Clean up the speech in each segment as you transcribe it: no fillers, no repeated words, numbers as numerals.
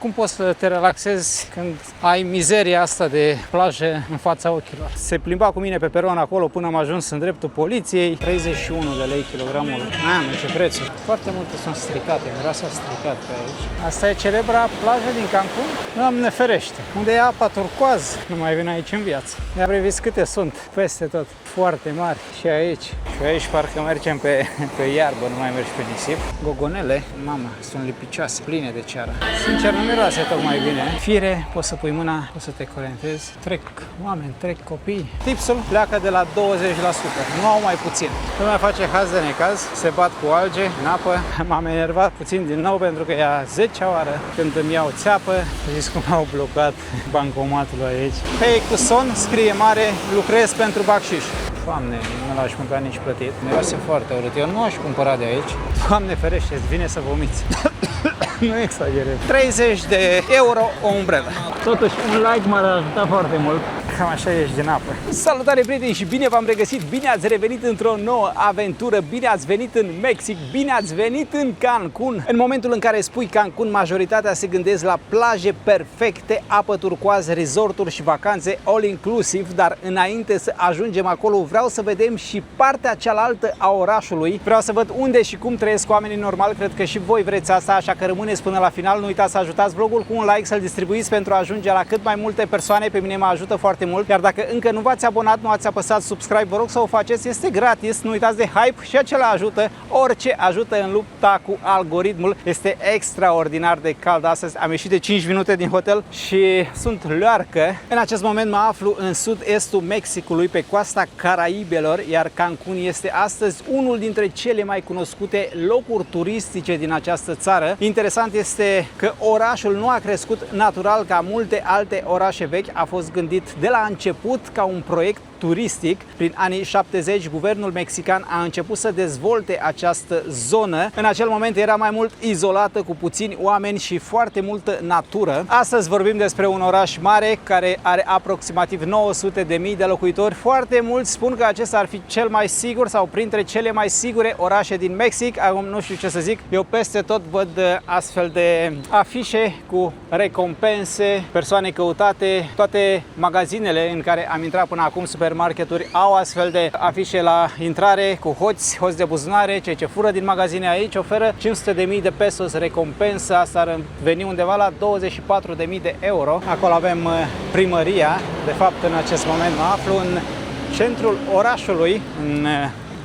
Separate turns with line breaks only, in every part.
Cum poți să te relaxezi când ai mizeria asta de plajă în fața ochilor? Se plimba cu mine pe peron acolo până am ajuns în dreptul poliției. 31 de lei kilogramul. Mamă, ce prețuri. Foarte multe sunt stricate, grasa stricat pe aici. Asta e celebra plajă din Cancun? Doamne ferește. Unde e apa turcoaz? Nu mai vin aici în viață. Mi-a privit câte sunt peste tot. Foarte mari. Și aici. Și aici parcă mergem pe iarbă, nu mai mergi pe nisip. Gogonele, mamă, sunt lipicioase, pline de ceară. Sincer, nu miroase tocmai bine. Fire, poți să pui mâna, poți să te corentezi. Trec oameni, trec copii. Tipsul pleacă de la 20%. Nu au mai puțin. Nu mai face haz de necaz, se bat cu alge în apă. M-am enervat puțin din nou pentru că e a 10-a oară când îmi iau țeapă. Știți cum au blocat bancomatul aici. Hei, cu son, scrie mare, lucrez pentru bacșiș. Doamne, nu l-aș mânca nici plătit. Miroase foarte urât. Eu nu aș cumpăra de aici. Doamne ferește, îți vine să vomiți. Nu exagerez. 30 de euro o umbrelă. Totuși, un like m-ar ajuta foarte mult. Cam așa ești din apă. Salutare, prieteni, și bine v-am regăsit. Bine ați revenit într-o nouă aventură. Bine ați venit în Mexic. Bine ați venit în Cancun. În momentul în care spui Cancun, majoritatea se gândesc la plaje perfecte, apă turcoază, resorturi și vacanțe all inclusiv. Dar înainte să ajungem acolo, vreau să vedem și partea cealaltă a orașului. Vreau să văd unde și cum trăiesc oamenii normal. Cred că și voi vreți asta, așa că rămâneți până la final. Nu uitați să ajutați vlogul cu un like, să-l distribuiți pentru a ajunge la cât mai multe persoane. Pe mine mă ajută foarte mult. Iar dacă încă nu v-ați abonat, nu ați apăsat subscribe, vă rog să o faceți, este gratis. Nu uitați de hype și acela ajută. Orice ajută în lupta cu algoritmul. Este extraordinar de cald astăzi. Am ieșit de 5 minute din hotel și sunt luarcă. În acest moment mă aflu în sud-estul Mexicului, pe coasta Caraibelor, iar Cancun este astăzi unul dintre cele mai cunoscute locuri turistice din această țară. Interesant este că orașul nu a crescut natural ca multe alte orașe vechi. A fost gândit de la început ca un proiect turistic. Prin anii 70, guvernul mexican a început să dezvolte această zonă. În acel moment era mai mult izolată, cu puțini oameni și foarte multă natură. Astăzi vorbim despre un oraș mare care are aproximativ 900.000 de locuitori. Foarte mulți spun că acesta ar fi cel mai sigur sau printre cele mai sigure orașe din Mexic. Acum nu știu ce să zic. Eu peste tot văd astfel de afișe cu recompense, persoane căutate. Toate magazinele în care am intrat până acum, supermarketuri, au astfel de afișe la intrare cu hoți de buzunare. Cei ce fură din magazine aici oferă 500.000 de pesos recompensă. Asta ar veni undeva la 24.000 de euro. Acolo avem primăria. De fapt, în acest moment mă aflu în centrul orașului, în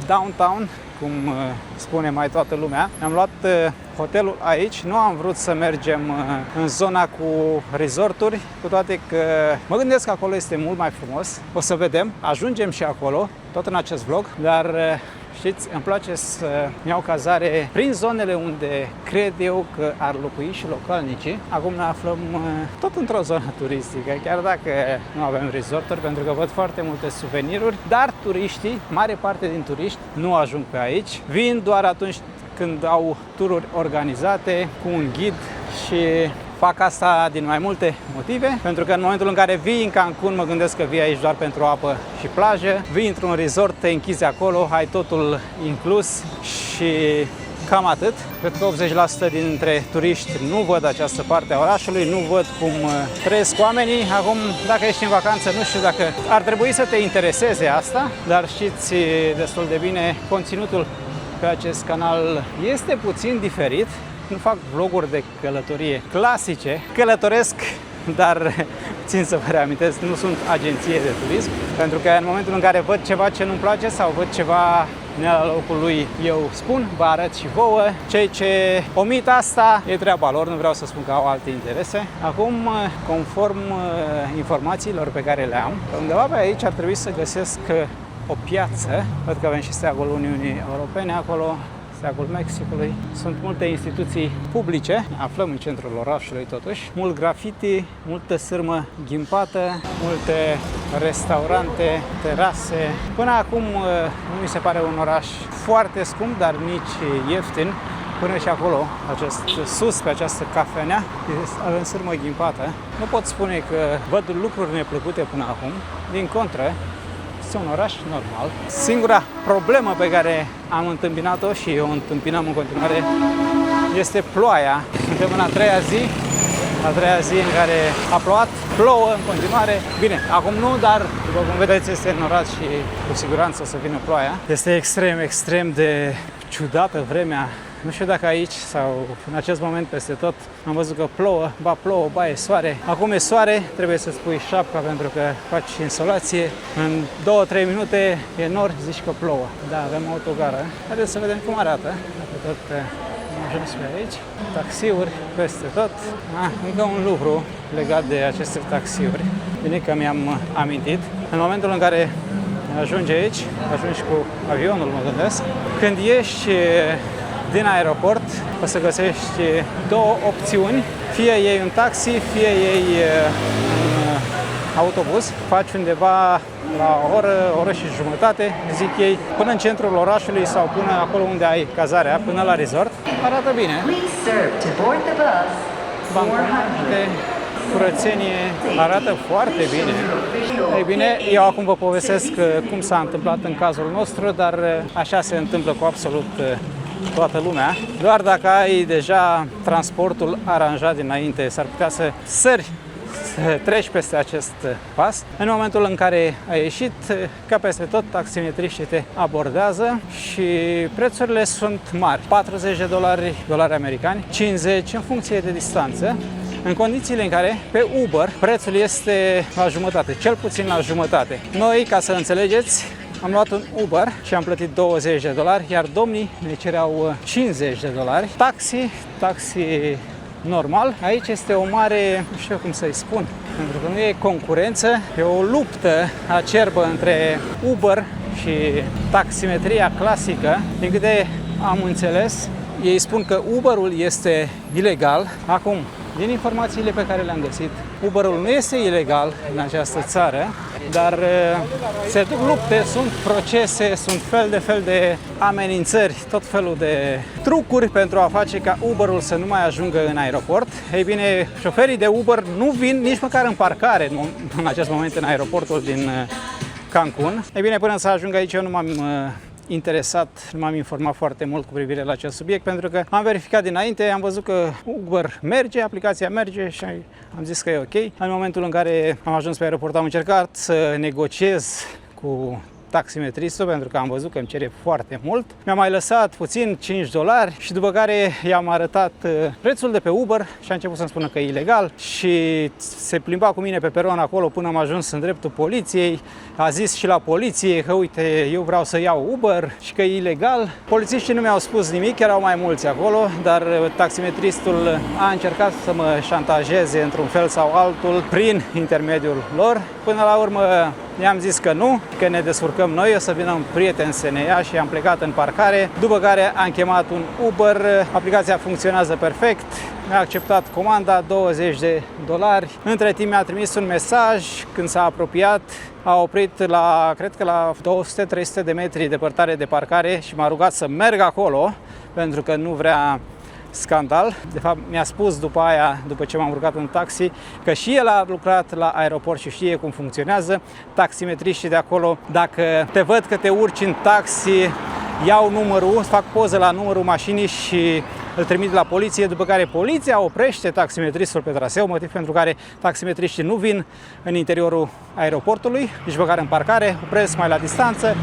downtown, cum spune mai toată lumea. Am luat hotelul aici, nu am vrut să mergem în zona cu resorturi, cu toate că mă gândesc că acolo este mult mai frumos. O să vedem, ajungem și acolo, tot în acest vlog, dar știți, îmi place să iau cazare prin zonele unde cred eu că ar locui și localnicii. Acum ne aflăm tot într-o zonă turistică, chiar dacă nu avem resorturi, pentru că văd foarte multe suveniruri, dar turiștii, mare parte din turiști, nu ajung pe aici. Vin doar atunci când au tururi organizate cu un ghid și fac asta din mai multe motive, pentru că în momentul în care vii în Cancun, mă gândesc că vii aici doar pentru apă și plajă, vii într-un resort, te închizi acolo, ai totul inclus și cam atât. Cred că 80% dintre turiști nu văd această parte a orașului, nu văd cum trăiesc oamenii. Acum, dacă ești în vacanță, nu știu dacă ar trebui să te intereseze asta, dar știți destul de bine, conținutul pe acest canal este puțin diferit. Nu fac vloguri de călătorie clasice, călătoresc, dar țin să vă reamintesc, nu sunt agenție de turism, pentru că în momentul în care văd ceva ce nu-mi place sau văd ceva ne la locul lui, eu spun, vă arăt și vouă. Cei ce omit asta e treaba lor, nu vreau să spun că au alte interese. Acum, conform informațiilor pe care le am, undeva pe aici ar trebui să găsesc o piață. Văd că avem și steagul Uniunii Europene acolo, steagul Mexicului. Sunt multe instituții publice. Ne aflăm în centrul orașului totuși. Mult graffiti, multă sârmă ghimpată, multe restaurante, terase. Până acum nu mi se pare un oraș foarte scump, dar nici ieftin. Până și acolo, sus pe această cafenea, avem sârmă ghimpată. Nu pot spune că văd lucruri neplăcute până acum. Din contră, este un oraș normal. Singura problemă pe care am întâmpinat-o și o întâmpinăm în continuare este ploaia. Suntem în a treia zi a treia zi în care a plouat, plouă în continuare. Bine, acum nu, dar după cum vedeți este înnorat și cu siguranță o să vină ploaia. Este extrem de ciudată vremea. Nu știu dacă aici sau în acest moment peste tot am văzut că plouă, ba e soare. Acum e soare, trebuie să-ți pui șapca pentru că faci insolație. În 2-3 minute e nor, zici că plouă. Da, avem autogară. Haideți să vedem cum arată. Dacă tot am ajuns pe aici. Taxiuri peste tot. Încă un lucru legat de aceste taxiuri. Bine că mi-am amintit. În momentul în care ajungi aici, ajungi cu avionul, mă gândesc. Când ieși din aeroport, o să găsești două opțiuni. Fie iei un taxi, fie iei un autobuz. Faci undeva la o oră și jumătate, zic ei, până în centrul orașului sau până acolo unde ai cazarea, până la resort. Arată bine. Banconete, curățenie, arată foarte bine. Ei bine, eu acum vă povestesc cum s-a întâmplat în cazul nostru, dar așa se întâmplă cu absolut toată lumea. Doar dacă ai deja transportul aranjat dinainte, s-ar putea să treci peste acest pas. În momentul în care ai ieșit, ca peste tot, taximetriștii te abordează și prețurile sunt mari. $40, dolari americani, 50 în funcție de distanță. În condițiile în care pe Uber prețul este la jumătate, cel puțin la jumătate. Noi, ca să înțelegeți, am luat un Uber și am plătit $20, iar domnii ne cereau $50. Taxi normal. Aici este o mare, nu știu cum să-i spun, pentru că nu e concurență, e o luptă acerbă între Uber și taximetria clasică. Din câte am înțeles, ei spun că Uberul este ilegal. Acum, din informațiile pe care le-am găsit, Uberul nu este ilegal în această țară, dar se duc lupte, sunt procese, sunt fel de amenințări, tot felul de trucuri pentru a face ca Uberul să nu mai ajungă în aeroport. Ei bine, șoferii de Uber nu vin nici măcar în parcare în acest moment în aeroportul din Cancun. Ei bine, până să ajung aici eu nu m-am interesat, nu m-am informat foarte mult cu privire la acest subiect, pentru că am verificat dinainte, am văzut că Uber merge, aplicația merge și am zis că e ok. În momentul în care am ajuns pe aeroport am încercat să negociez cu taximetristul, pentru că am văzut că îmi cere foarte mult. Mi-a mai lăsat puțin, $5, și după care i-am arătat prețul de pe Uber și a început să-mi spună că e ilegal și se plimba cu mine pe peron acolo până am ajuns în dreptul poliției. A zis și la poliție că uite, eu vreau să iau Uber și că e ilegal. Polițiștii nu mi-au spus nimic, erau mai mulți acolo, dar taximetristul a încercat să mă șantajeze într-un fel sau altul prin intermediul lor. Până la urmă i-am zis că nu, că ne descurcăm noi, o să vină un prieten să ne ia și am plecat în parcare, după care am chemat un Uber, aplicația funcționează perfect, mi-a acceptat comanda, $20. Între timp mi-a trimis un mesaj când s-a apropiat, a oprit la, cred că la 200-300 de metri depărtare de parcare și m-a rugat să merg acolo, pentru că nu vrea scandal. De fapt, mi-a spus după aia, după ce m-am urcat în taxi, că și el a lucrat la aeroport și știe cum funcționează. Taximetriștii de acolo, dacă te văd că te urci în taxi, iau numărul, fac poză la numărul mașinii și îl trimit la poliție, după care poliția oprește taximetristul pe traseu, motiv pentru care taximetriștii nu vin în interiorul aeroportului, nici măcar în parcare, opresc mai la distanță.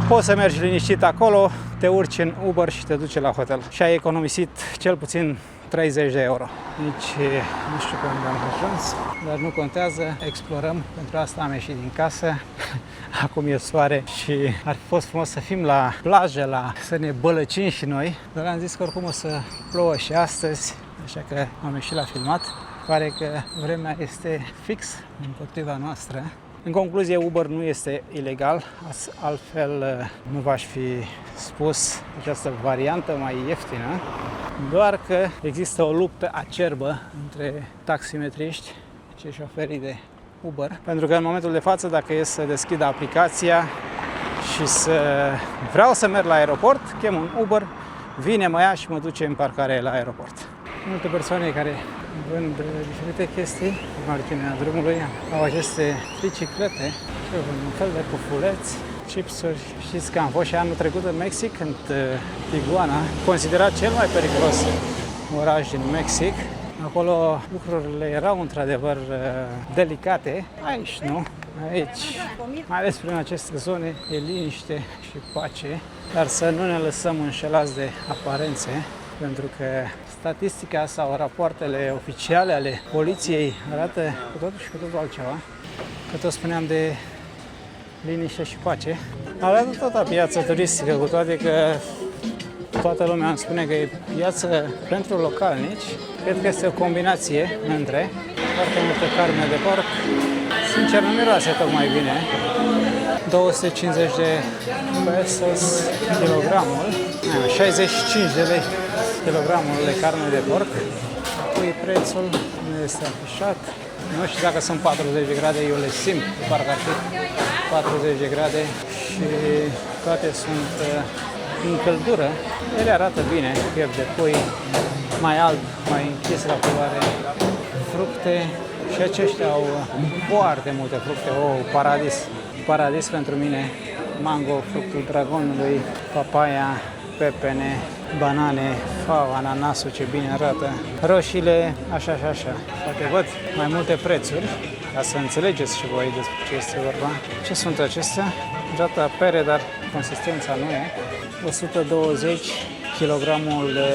Poți să mergi liniștit acolo, te urci în Uber și te duce la hotel. Și ai economisit cel puțin €30. Deci nu știu pe unde am ajuns, dar nu contează, explorăm. Pentru asta am ieșit din casă. Acum e soare și ar fi fost frumos să fim la plajă, să ne bălăcim și noi. Dar am zis că oricum o să plouă și astăzi, așa că am ieșit la filmat. Pare că vremea este fix împotriva noastră. În concluzie, Uber nu este ilegal, altfel nu v-aș fi spus această variantă mai ieftină, doar că există o luptă acerbă între taximetriști și șoferii de Uber, pentru că în momentul de față, dacă e să deschid aplicația și vreau să merg la aeroport, chem un Uber, vine, mă ia și mă duce în parcare la aeroport. Multe persoane care vând diferite chestii în marginea drumului au aceste triciclete, un fel de pufuleți, chipsuri. Știți că am fost și anul trecut în Mexic, în Tijuana, considerat cel mai periculos oraș din Mexic. Acolo lucrurile erau într-adevăr delicate. Aici nu. Aici, mai ales prin aceste zone, e liniște și pace. Dar să nu ne lăsăm înșelați de aparențe, pentru că statistica sau rapoartele oficiale ale poliției arată cu totul și cu totul altceva. Că tot spuneam de liniște și pace. Arată tot o piață turistică, cu toate că toată lumea îmi spune că e piață pentru localnici. Cred că este o combinație între foarte multă carne de porc. Sincer, nu miroase tocmai bine. 250 de pesos kilogramul, 65 de lei kilogramul de carne de porc. Apoi prețul nu este afișat. Nu știu dacă sunt 40 de grade, eu le simt, parcă ar fi 40 de grade și toate sunt în căldură. Ele arată bine, piept de pui, mai alb, mai închis la culoare, fructe și aceștia au foarte multe fructe, paradis. Paradis pentru mine, mango, fructul dragonului, papaya, pepene, banane, fava, ananasul, ce bine arată, roșiile, așa și așa. Poate văd mai multe prețuri, ca să înțelegeți și voi despre ce este vorba. Ce sunt acestea? Jata pere, dar consistența nu e. 120 kg de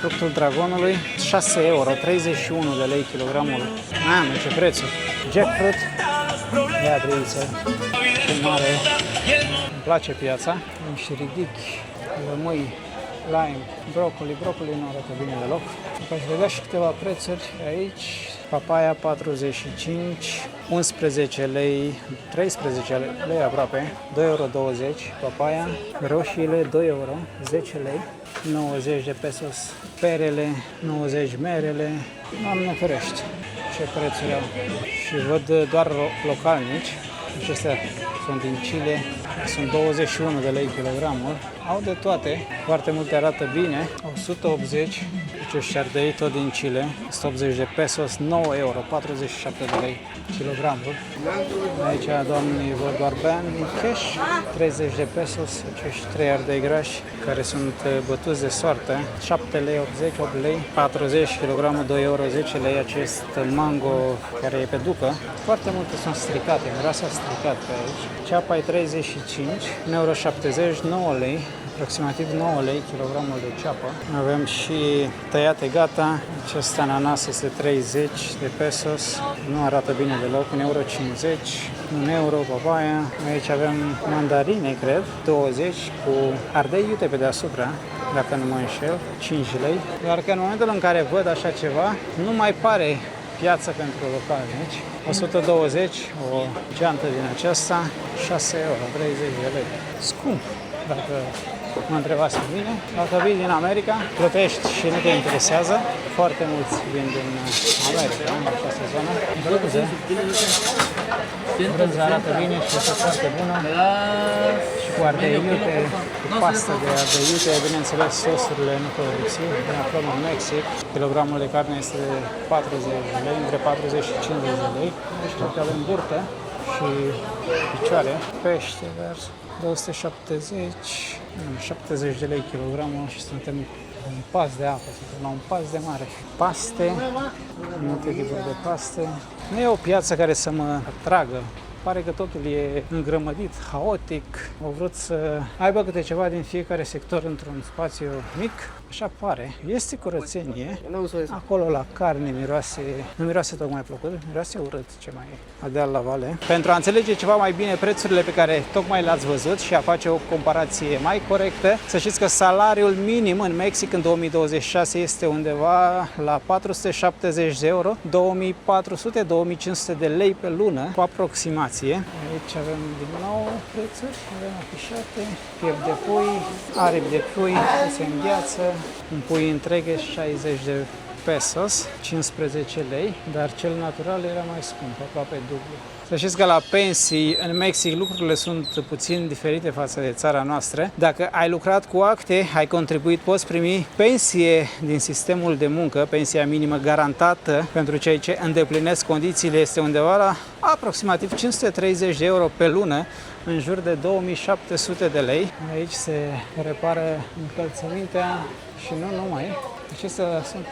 fructul dragonului, 6 euro, 31 de lei kilogramul. Mamă, ce prețuri! Jackfruit, ia priviță, ce mare, îmi place piața, și ridic, lămâi, lime, broccoli nu arată bine deloc. Aș vedea și câteva prețuri aici, papaya 45, 11 lei, 13 lei aproape, 2,20 euro papaya, roșiile 2 euro, 10 lei, 90 de pesos perele, 90 merele, Doamne ferește, ce prețuri au. Și văd doar localnici, acestea sunt din Chile, sunt 21 de lei kilogramul, au de toate, foarte multe arată bine, 180, deci ardei tot din Chile, 180 de pesos, 9 euro, 47 de lei kilogramul. Aici doamnii vor doar bani în cash, 30 de pesos, acești 3 ardei grași care sunt bătuți de soartă, 7 lei 80, 8 lei, 40 kg, 2 euro, 10 lei, acest mango care e pe ducă. Foarte multe sunt stricate, miroase stricat pe aici. Ceapa e 35, 1,70 euro, 9 lei, aproximativ 9 lei kilogramul de ceapă. Avem și tăiate gata, acest ananas este 30 de pesos, nu arată bine deloc, 1,50 euro, 1 euro papaya. Aici avem mandarine, cred, 20 cu ardei iute pe deasupra, dacă nu mă înșel, 5 lei. Doar că în momentul în care văd așa ceva, nu mai pare piață pentru localnici. 120, o geantă din aceasta, 6 euro, 30 de lei. Scump, dacă mă întrebați pe mine. Dacă vii din America, plătești și nu te interesează. Foarte mulți vin din America, în această zonă. Brânza arată bine și este foarte bună. Și cu ardei iute, cu pastă de ardei iute, bineînțeles, sosurile nu pot lipsi. Ne aflăm în Mexic. Kilogramul de carne este de 40 de lei, între 40 și 50 de lei. Deci tot avem burtă și picioare. Pește vers 270, 70 de lei kilogramul și suntem un pas de apă, suntem la un pas de mare. Paste, multe tipuri de paste. Nu e o piață care să mă atragă. Pare că totul e îngrămădit, haotic. Au vrut să aibă câte ceva din fiecare sector într-un spațiu mic. Așa pare. Este curățenie. Acolo la carne miroase, nu miroase tocmai plăcut, miroase urât ce mai adeal la vale. Pentru a înțelege ceva mai bine prețurile pe care tocmai le-ați văzut și a face o comparație mai corectă, să știți că salariul minim în Mexic în 2026 este undeva la 470 de euro, 2400-2500 de lei pe lună, cu aproximație. Aici avem din nou prețuri, avem afișate, piept de pui, aripi de pui, se îngheață, un pui întreg 60 de pesos, 15 lei, dar cel natural era mai scump, aproape dublu. Să știți că la pensii în Mexic lucrurile sunt puțin diferite față de țara noastră. Dacă ai lucrat cu acte, ai contribuit, poți primi pensie din sistemul de muncă, pensia minimă garantată pentru cei ce îndeplinesc condițiile este undeva la aproximativ 530 de euro pe lună, în jur de 2700 de lei. Aici se repară încălțămintea și nu numai. Acestea sunt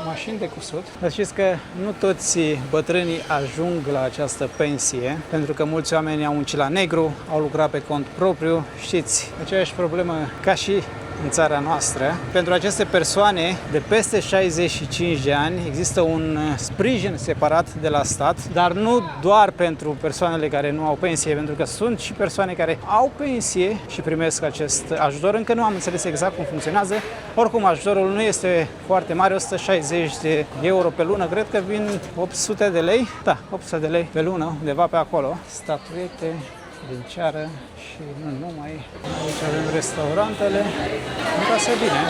mașini de cusut. Dar știți că nu toți bătrânii ajung la această pensie, pentru că mulți oameni au muncit la negru, au lucrat pe cont propriu. Știți, aceeași problemă ca și în țara noastră. Pentru aceste persoane de peste 65 de ani există un sprijin separat de la stat, dar nu doar pentru persoanele care nu au pensie, pentru că sunt și persoane care au pensie și primesc acest ajutor. Încă nu am înțeles exact cum funcționează. Oricum, ajutorul nu este foarte mare, 160 de euro pe lună, cred că vin 800 de lei. Da, 800 de lei pe lună, undeva pe acolo. Statuete din ceară și nu numai. Aici avem restaurantele. Îmi bine.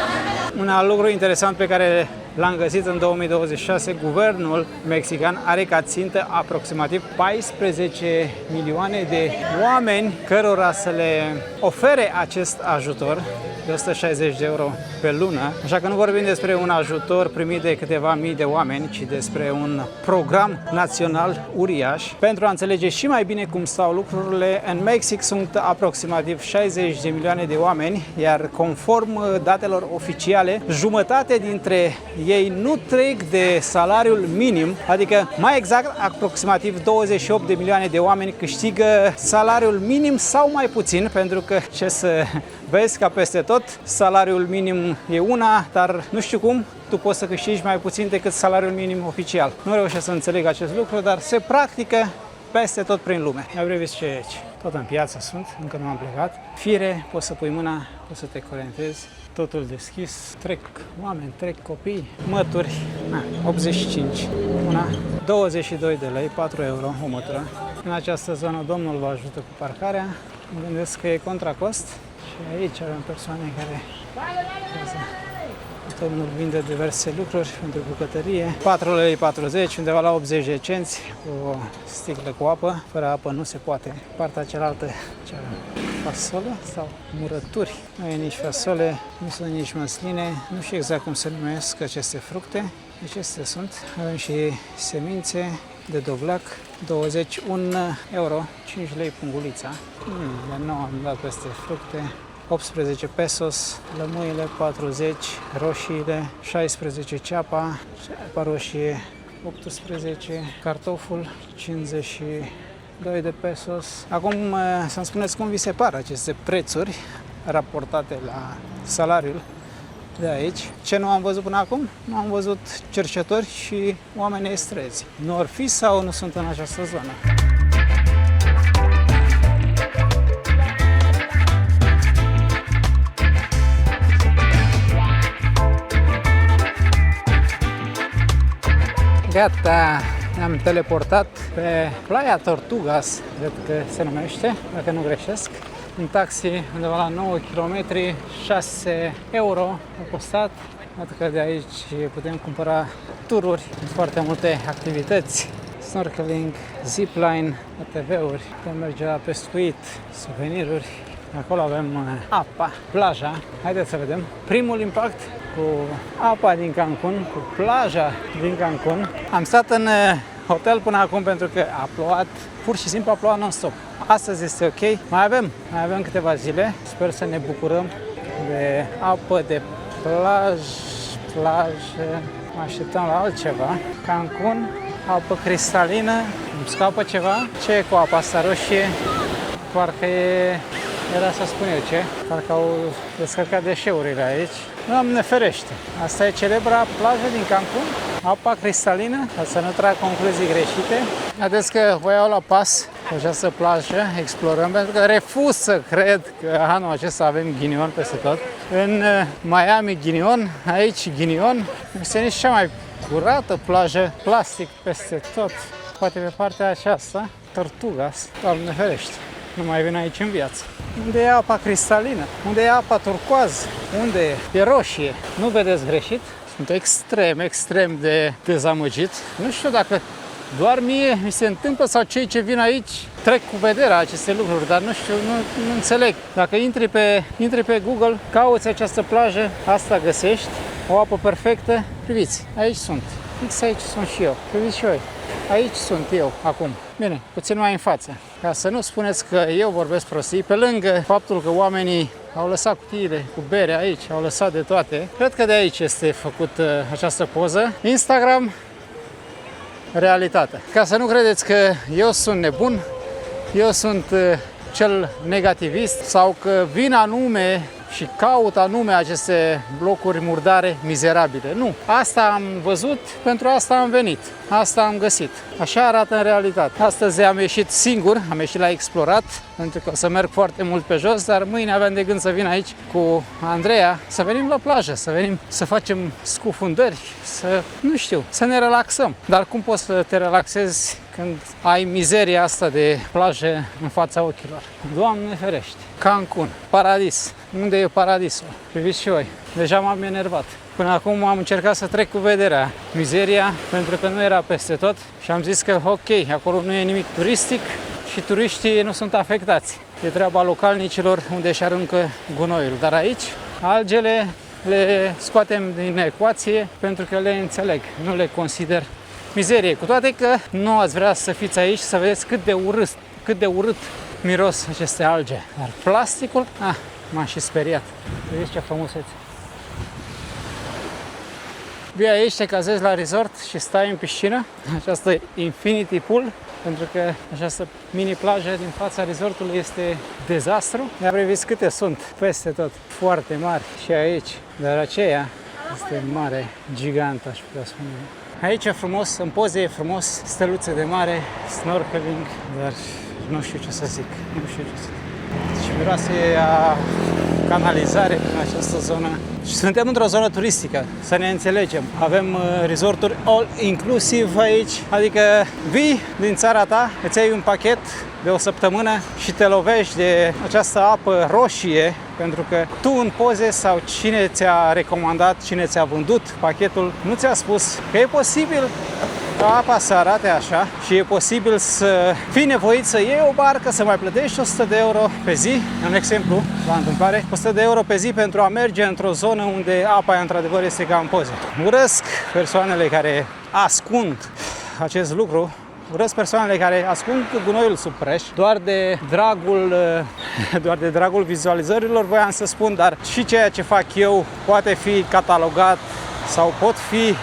Un alt lucru interesant pe care l-am găsit în 2026, guvernul mexican are ca țintă aproximativ 14 milioane de oameni cărora să le ofere acest ajutor de 160 de euro pe lună. Așa că nu vorbim despre un ajutor primit de câteva mii de oameni, ci despre un program național uriaș. Pentru a înțelege și mai bine cum stau lucrurile, în Mexic sunt aproximativ 60 de milioane de oameni, iar conform datelor oficiale, jumătate dintre ei nu trec de salariul minim, adică mai exact aproximativ 28 de milioane de oameni câștigă salariul minim sau mai puțin, pentru că ce să vezi ca peste tot, salariul minim e una, dar nu știu cum, tu poți să câștigi mai puțin decât salariul minim oficial. Nu reușesc să înțeleg acest lucru, dar se practică peste tot prin lume. Ia vreți ce e aici? Tot în piață sunt, încă nu am plecat. Fire, poți să pui mâna, poți să te orientezi. Totul deschis, trec oameni, trec copii, mături, 85, una, 22 de lei, 4 euro o mătură. În această zonă domnul vă ajută cu parcarea, îmi gândesc că e contra cost și aici avem persoane care domnul vinde diverse lucruri pentru bucătărie. 4 lei 40, undeva la 80 de cenți, o sticlă cu apă, fără apă nu se poate. Partea cealaltă, fasole sau murături. Nu e nici fasole, nu sunt nici măsline, nu știu exact cum se numesc aceste fructe. Acestea sunt. Avem și semințe de dovleac, 21 euro, 5 lei pungulița. De nou am dat peste fructe. 18 pesos, lămâile 40, roșiile 16, ceapa roșie 18, cartoful 52 de pesos. Acum să-mi spuneți cum vi se par aceste prețuri raportate la salariul de aici. Ce nu am văzut până acum? Nu am văzut cercetători și oameni străzi. Nu ar fi sau nu sunt în această zonă? Gata, ne-am teleportat pe Playa Tortugas, cred că se numește, dacă nu greșesc. Un taxi undeva la 9 km, 6 euro a costat. Iată că de aici putem cumpăra tururi, foarte multe activități, snorkeling, zipline, ATV-uri, putem merge la pescuit, suveniruri. Acolo avem apa, plaja. Haideți să vedem. Primul impact cu apa din Cancun, cu plaja din Cancun. Am stat în hotel până acum pentru că a plouat, pur și simplu a plouat non-stop. Astăzi este ok. Mai avem câteva zile. Sper să ne bucurăm de apă, de plajă. Mă așteptăm la altceva. Cancun, apă cristalină. Îmi scapă ceva. Ce e cu apa asta roșie? Parcă era să spun eu ce. Parcă au descărcat deșeurile aici. Doamne ferește! Asta e celebra plajă din Cancun, apa cristalină, ca să nu trag concluzii greșite. Vedeți că vă iau la pas pe această plajă, explorăm, pentru că refuz să cred că anul acesta avem ghinion peste tot. În Miami ghinion, aici ghinion, este nici cea mai curată plajă, plastic peste tot. Poate pe partea aceasta, Tortugas, Doamne ferește! Nu mai vin aici în viață. Unde e apa cristalină? Unde e apa turcoază? Unde e? E roșie. Nu vedeți greșit? Sunt extrem de dezamăgit. Nu știu dacă doar mie mi se întâmplă sau cei ce vin aici trec cu vederea aceste lucruri, dar nu știu, nu înțeleg. Dacă intri pe Google, cauți această plajă, asta găsești, o apă perfectă. Priviți, aici sunt. Fix aici sunt și eu. Priviți și voi. Aici sunt eu acum. Bine, puțin mai în față. Ca să nu spuneți că eu vorbesc prostii, pe lângă faptul că oamenii au lăsat cutiile cu bere aici, au lăsat de toate. Cred că de aici este făcut această poză. Instagram, realitate. Ca să nu credeți că eu sunt nebun, eu sunt cel negativist sau că vin anume și caut anume aceste blocuri murdare mizerabile. Nu. Asta am văzut, pentru asta am venit. Asta am găsit. Așa arată în realitate. Astăzi am ieșit singur, am ieșit la explorat, pentru că o să merg foarte mult pe jos, dar mâine aveam de gând să vin aici cu Andreea, să venim la plajă, să venim să facem scufundări, nu știu, să ne relaxăm. Dar cum poți să te relaxezi când ai mizeria asta de plajă în fața ochilor? Doamne ferește! Cancun, paradis. Unde e paradisul? Priviți și voi. Deja m-am enervat. Până acum am încercat să trec cu vederea mizeria, pentru că nu era peste tot și am zis că ok, acolo nu e nimic turistic și turiștii nu sunt afectați. E treaba localnicilor unde își aruncă gunoiul. Dar aici, algele le scoatem din ecuație pentru că le înțeleg, nu le consider mizerie. Cu toate că nu ați vrea să fiți aici să vedeți cât de urât miros aceste alge. Dar plasticul, m-am și speriat. Vedeți ce frumusețe. Vii aici, te cazezi la resort și stai în piscină, această infinity pool, pentru că această mini-plajă din fața resortului este dezastru. Ne-am privit câte sunt, peste tot, foarte mari și aici, dar aceea este mare, gigantă, aș putea spune. Aici e frumos, în poze e frumos, steluțe de mare, snorkeling, dar nu știu ce să zic, Și miroase a canalizare în această zonă. Și suntem într-o zonă turistică, să ne înțelegem. Avem resorturi all inclusive aici, adică vii din țara ta, îți iei un pachet de o săptămână și te lovești de această apă roșie, pentru că tu în poze sau cine ți-a recomandat, cine ți-a vândut pachetul, nu ți-a spus că e posibil ca apa să arate așa și e posibil să fii nevoit să iei o barcă, să mai plătești 100 de euro pe zi, un exemplu, la întâmplare, 100 de euro pe zi pentru a merge într-o zonă unde apa într-adevăr este ca în poze. Urăsc persoanele care ascund acest lucru, urăsc persoanele care ascund gunoiul sub preș doar de dragul vizualizărilor, voiam să spun, dar și ceea ce fac eu poate fi catalogat sau pot fi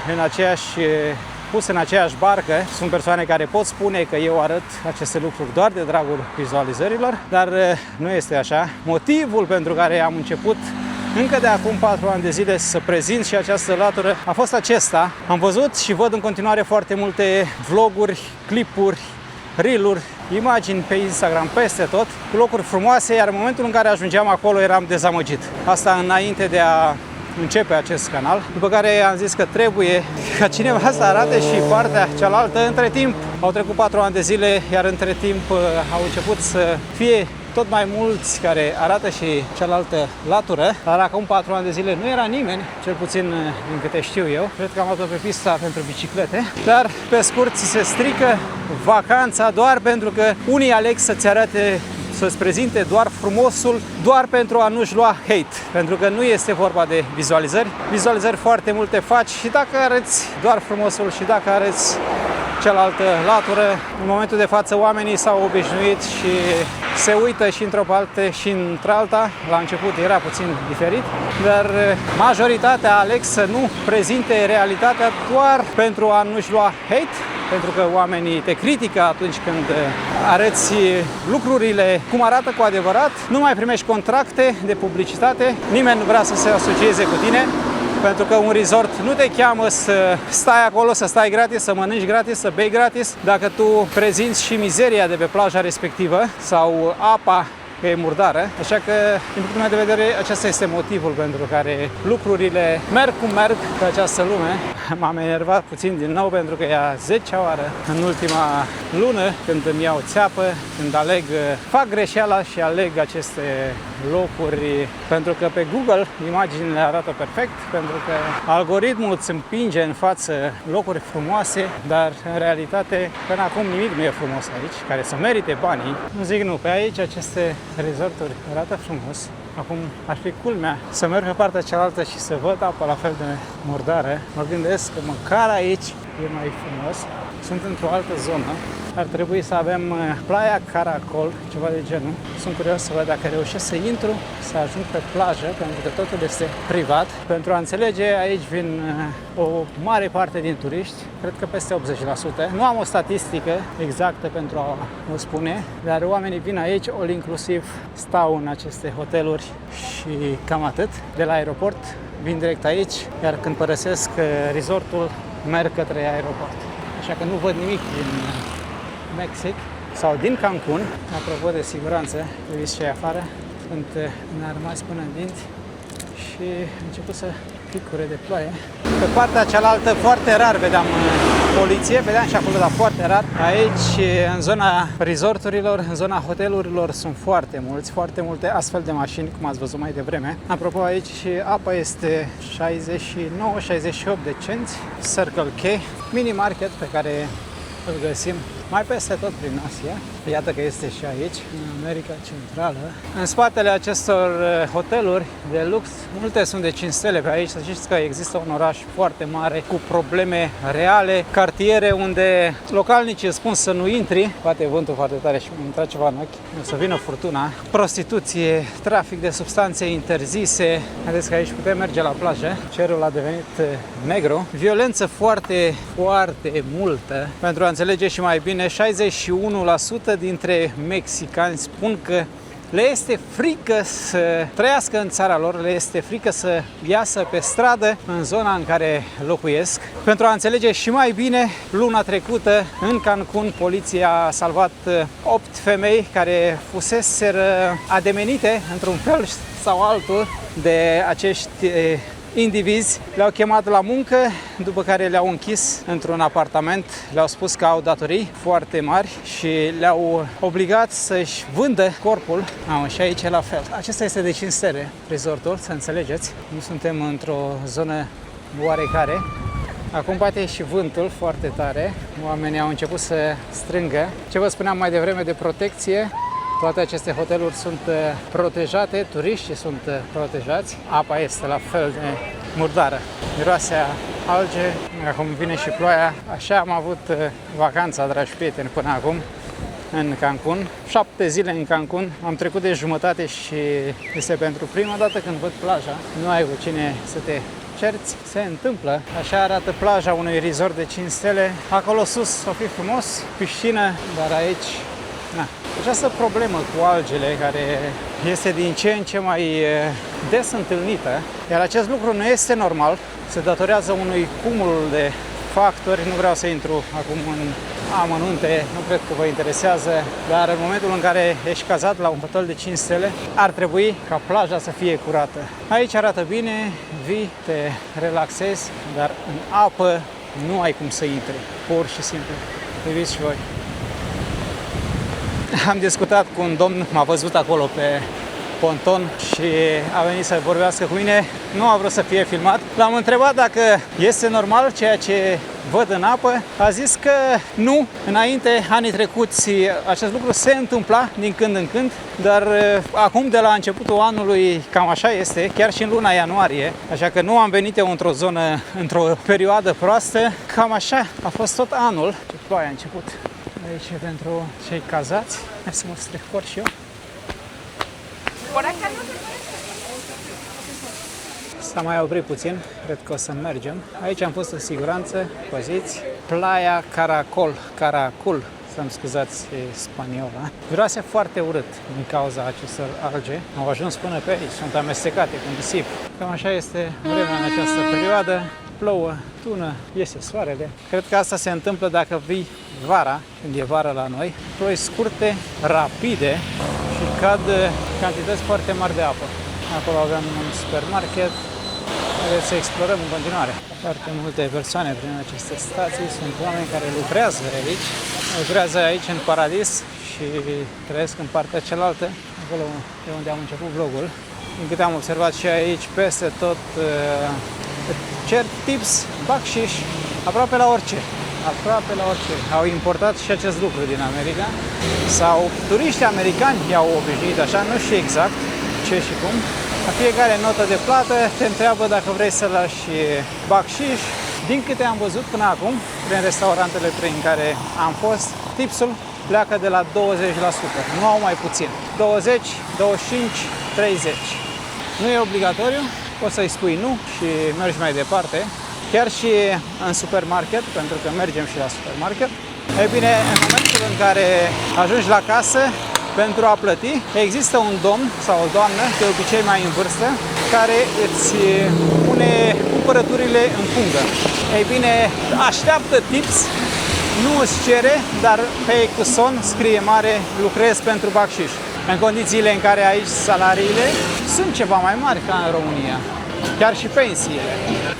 pus în aceeași barcă. Sunt persoane care pot spune că eu arăt aceste lucruri doar de dragul vizualizărilor, dar nu este așa. Motivul pentru care am început încă de acum 4 ani de zile să prezint și această latură a fost acesta. Am văzut și văd în continuare foarte multe vloguri, clipuri, reel-uri, imagini pe Instagram peste tot, cu locuri frumoase, iar în momentul în care ajungeam acolo eram dezamăgit. Asta înainte de a începe acest canal, după care am zis că trebuie ca cineva să arate și partea cealaltă. Între timp au trecut 4 ani de zile, iar între timp au început să fie tot mai mulți care arată și cealaltă latură, dar acum 4 ani de zile nu era nimeni, cel puțin din câte știu eu. Cred că am luat-o pe pista pentru biciclete, dar pe scurt ți se strică vacanța doar pentru că unii aleg să-ți arate, să-ți prezinte doar frumosul, doar pentru a nu-și lua hate. Pentru că nu este vorba de vizualizări. Vizualizări foarte multe faci și dacă arăți doar frumosul și dacă arăți cealaltă latură, în momentul de față oamenii s-au obișnuit și se uită și într-o parte și într-alta. La început era puțin diferit, dar majoritatea aleg să nu prezinte realitatea doar pentru a nu-și lua hate, pentru că oamenii te critică atunci când arăți lucrurile cum arată cu adevărat, nu mai primești contracte de publicitate, nimeni nu vrea să se asocieze cu tine, pentru că un resort nu te cheamă să stai acolo, să stai gratis, să mănânci gratis, să bei gratis, dacă tu prezinți și mizeria de pe plaja respectivă sau apa că e murdară. Așa că, din punctul meu de vedere, acesta este motivul pentru care lucrurile merg cum merg pe această lume. M-am enervat puțin din nou pentru că e a 10-a oară în ultima lună când îmi iau țeapă, când fac greșeala și aleg aceste locuri, pentru că pe Google imaginile arată perfect, pentru că algoritmul îți împinge în față locuri frumoase, dar în realitate până acum nimic nu e frumos aici, care să merite banii. Nu zic nu, pe aici aceste resorturi arată frumos. Acum ar fi culmea să merg pe partea cealaltă și să văd apa la fel de murdară. Mă gândesc că măcar aici e mai frumos. sunt într-o altă zonă. Ar trebui să avem Playa Caracol, ceva de genul. Sunt curios să văd dacă reușesc să intru, să ajung pe plajă, pentru că totul este privat. Pentru a înțelege, aici vin o mare parte din turiști, cred că peste 80%. Nu am o statistică exactă pentru a vă spune, dar oamenii vin aici, all inclusiv, stau în aceste hoteluri și cam atât. De la aeroport vin direct aici, iar când părăsesc resortul, merg către aeroport. Așa că nu văd nimic din Mexic sau din Cancun. Apropo de siguranță, vedeți ce e afară, sunt înarmați până în dinți și a început să picure de ploaie. Pe partea cealaltă foarte rar vedeam poliție, vedeam și acolo, dar foarte rar. Aici, în zona resorturilor, în zona hotelurilor, sunt foarte multe astfel de mașini, cum ați văzut mai devreme. Apropo, aici apa este 69-68 de cenți, Circle K, mini market pe care îl găsim mai peste tot prin Asia. Iată că este și aici, în America Centrală. În spatele acestor hoteluri de lux, multe sunt de 5 stele pe aici. Să știți că există un oraș foarte mare cu probleme reale, cartiere unde localnicii spun să nu intri. Poate vântul foarte tare și mi-a intrat ceva în ochi. O să vină furtuna. Prostituție, trafic de substanțe interzise. Vedeți că aici putem merge la plajă. Cerul a devenit negru. Violență foarte multă. Pentru a înțelege și mai bine, 61% dintre mexicani spun că le este frică să trăiască în țara lor, le este frică să iasă pe stradă în zona în care locuiesc. Pentru a înțelege și mai bine, luna trecută în Cancun poliția a salvat 8 femei care fuseseră ademenite într-un fel sau altul de acești indivizi. Le-au chemat la muncă, după care le-au închis într-un apartament, le-au spus că au datorii foarte mari și le-au obligat să-și vândă corpul. Și aici e la fel. Acesta este de 5 stele resortul, să înțelegeți. Nu suntem într-o zonă oarecare. Acum bate și vântul foarte tare. Oamenii au început să strângă. Ce vă spuneam mai devreme de protecție, toate aceste hoteluri sunt protejate, turiștii sunt protejați. Apa este la fel de murdară. Miroase alge, acum vine și ploaia. Așa am avut vacanța, dragi prieteni, până acum în Cancun. 7 zile în Cancun, am trecut de jumătate și este pentru prima dată când văd plaja. Nu ai cu cine să te cerți, se întâmplă. Așa arată plaja unui resort de 5 stele. Acolo sus o fi frumos, piscină, dar aici această problemă cu algele, care este din ce în ce mai des întâlnită, iar acest lucru nu este normal, se datorează unui cumul de factori. Nu vreau să intru acum în amănunte, nu cred că vă interesează, dar în momentul în care ești cazat la un hotel de 5 stele, ar trebui ca plaja să fie curată. Aici arată bine, vii, te relaxezi, dar în apă nu ai cum să intri, pur și simplu. Priviți și voi. Am discutat cu un domn, m-a văzut acolo pe ponton și a venit să vorbească cu mine. Nu a vrut să fie filmat. L-am întrebat dacă este normal ceea ce văd în apă. A zis că nu. Înainte, anii trecuți, acest lucru se întâmpla din când în când, dar acum, de la începutul anului, cam așa este, chiar și în luna ianuarie. Așa că nu am venit eu într-o zonă, într-o perioadă proastă. Cam așa a fost tot anul. Ce ploaie a început. Aici pentru cei cazați. Hai să mă strecor și eu. S-a mai oprit puțin, cred că o să mergem. Aici am fost în siguranță, păziți. Playa Caracol, să-mi scuzați spaniola. Miroase foarte urât din cauza acestor alge. Au ajuns până pe aici, sunt amestecate cu nisip. Cam așa este vremea în această perioadă. Plouă, tună, iese soarele. Cred că asta se întâmplă dacă vii vara, când e vară la noi. Ploi scurte, rapide și cad cantități foarte mari de apă. Acolo avem un supermarket. Haideți să explorăm în continuare. Foarte multe persoane prin aceste stații. Sunt oameni care lucrează aici. Lucrează aici în paradis și trăiesc în partea cealaltă, acolo de unde am început vlogul. Din câte am observat și aici, peste tot cer tips, bacșiș, aproape la orice. Aproape la orice. Au importat și acest lucru din America. Sau turiștii americani i-au obișnuit așa, nu știu exact ce și cum. La fiecare notă de plată te întreabă dacă vrei să lași bacșiș Din câte am văzut până acum, prin restaurantele prin care am fost, tipsul pleacă de la 20%, nu au mai puțin. 20, 25, 30. Nu e obligatoriu, poți să-i spui nu și mergi mai departe. Chiar și în supermarket, pentru că mergem și la supermarket. Ei bine, în momentul în care ajungi la casă pentru a plăti, există un domn sau o doamnă, de obicei mai în vârstă, care îți pune cumpărăturile în pungă. Ei bine, așteaptă tips, nu îți cere, dar pe ecuson scrie mare, lucrez pentru bacșiș. În condițiile în care aici salariile sunt ceva mai mari ca în România. Chiar și pensiile.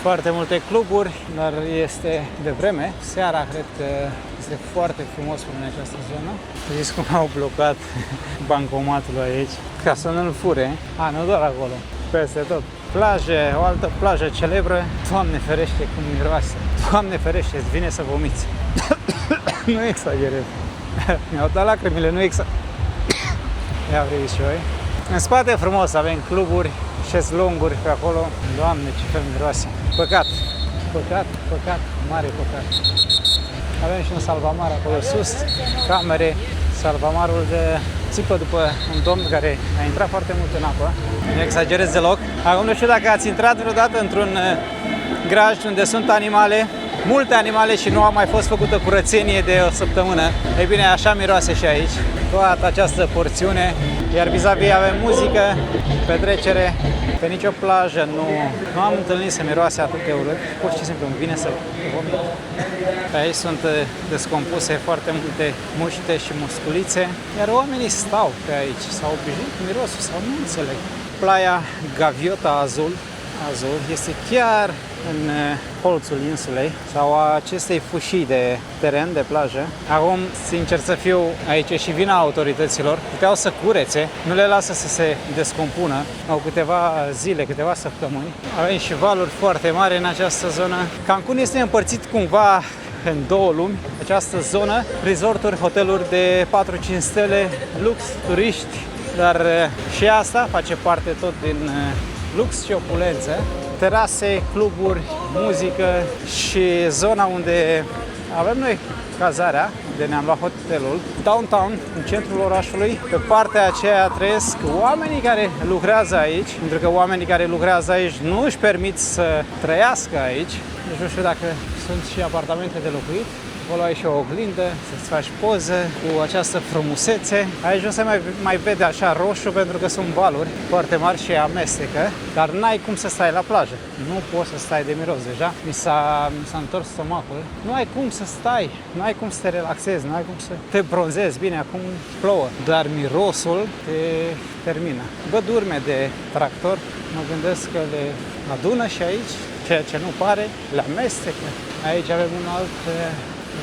Foarte multe cluburi, dar este de vreme. Seara cred că este foarte frumos în această zonă. Știți cum au blocat bancomatul aici? Ca să nu-l fure. Nu doar acolo, peste tot. Plajă, o altă plajă celebră. Doamne ferește cum miroase. Doamne ferește, îți vine să vomiți. Nu exagerez. Mi-au dat lacrimile, nu exagerez. Ia vrei și eu. În spate frumos, avem cluburi, șezlonguri pe acolo. Doamne, ce fel miroase. Păcat, păcat, păcat, mare păcat. Avem și un salvamar acolo sus, camere. Salvamarul de țipă după un domn care a intrat foarte mult în apă. Nu exagerez deloc. Acum nu știu dacă ați intrat vreodată într-un graj unde sunt animale, multe animale și nu a mai fost făcută curățenie de o săptămână. Ei bine, așa miroase și aici, toată această porțiune. Iar vis-a-vis avem muzică, petrecere. Pe nicio plajă nu am întâlnit să miroase atât de urât. Pur și simplu îmi vine să vomit. Aici sunt descompuse foarte multe muște și musculițe. Iar oamenii stau pe aici, s-au obișnuit cu mirosul sau nu înțeleg. Playa Gaviota Azul este chiar în colțul insulei sau a acestei fâșii de teren, de plajă. Acum, sincer să fiu, aici și vina autorităților, puteau să curețe, nu le lasă să se descompună. Au câteva zile, câteva săptămâni. Avem și valuri foarte mari în această zonă. Cancun este împărțit cumva în două lumi. Această zonă, resorturi, hoteluri de 4-5 stele, lux, turiști, dar și asta face parte tot din lux și opulență, terase, cluburi, muzică și zona unde avem noi cazarea, unde ne-am luat hotelul, downtown, în centrul orașului. Pe partea aceea trăiesc oamenii care lucrează aici, pentru că oamenii care lucrează aici nu își permit să trăiască aici. Deci nu știu dacă sunt și apartamente de locuit. Acolo ai și o oglindă, să-ți faci poză cu această frumusețe. Aici nu se mai vede așa roșu pentru că sunt valuri foarte mari și amestecă, dar n-ai cum să stai la plajă. Nu poți să stai de miros deja. Mi s-a întors stomacul. Nu ai cum să stai, nu ai cum să te relaxezi, nu ai cum să te bronzezi. Bine, acum plouă, dar mirosul te termină. Bădurme de tractor, mă gândesc că le adună și aici, ceea ce nu pare, le amestecă. Aici avem un alt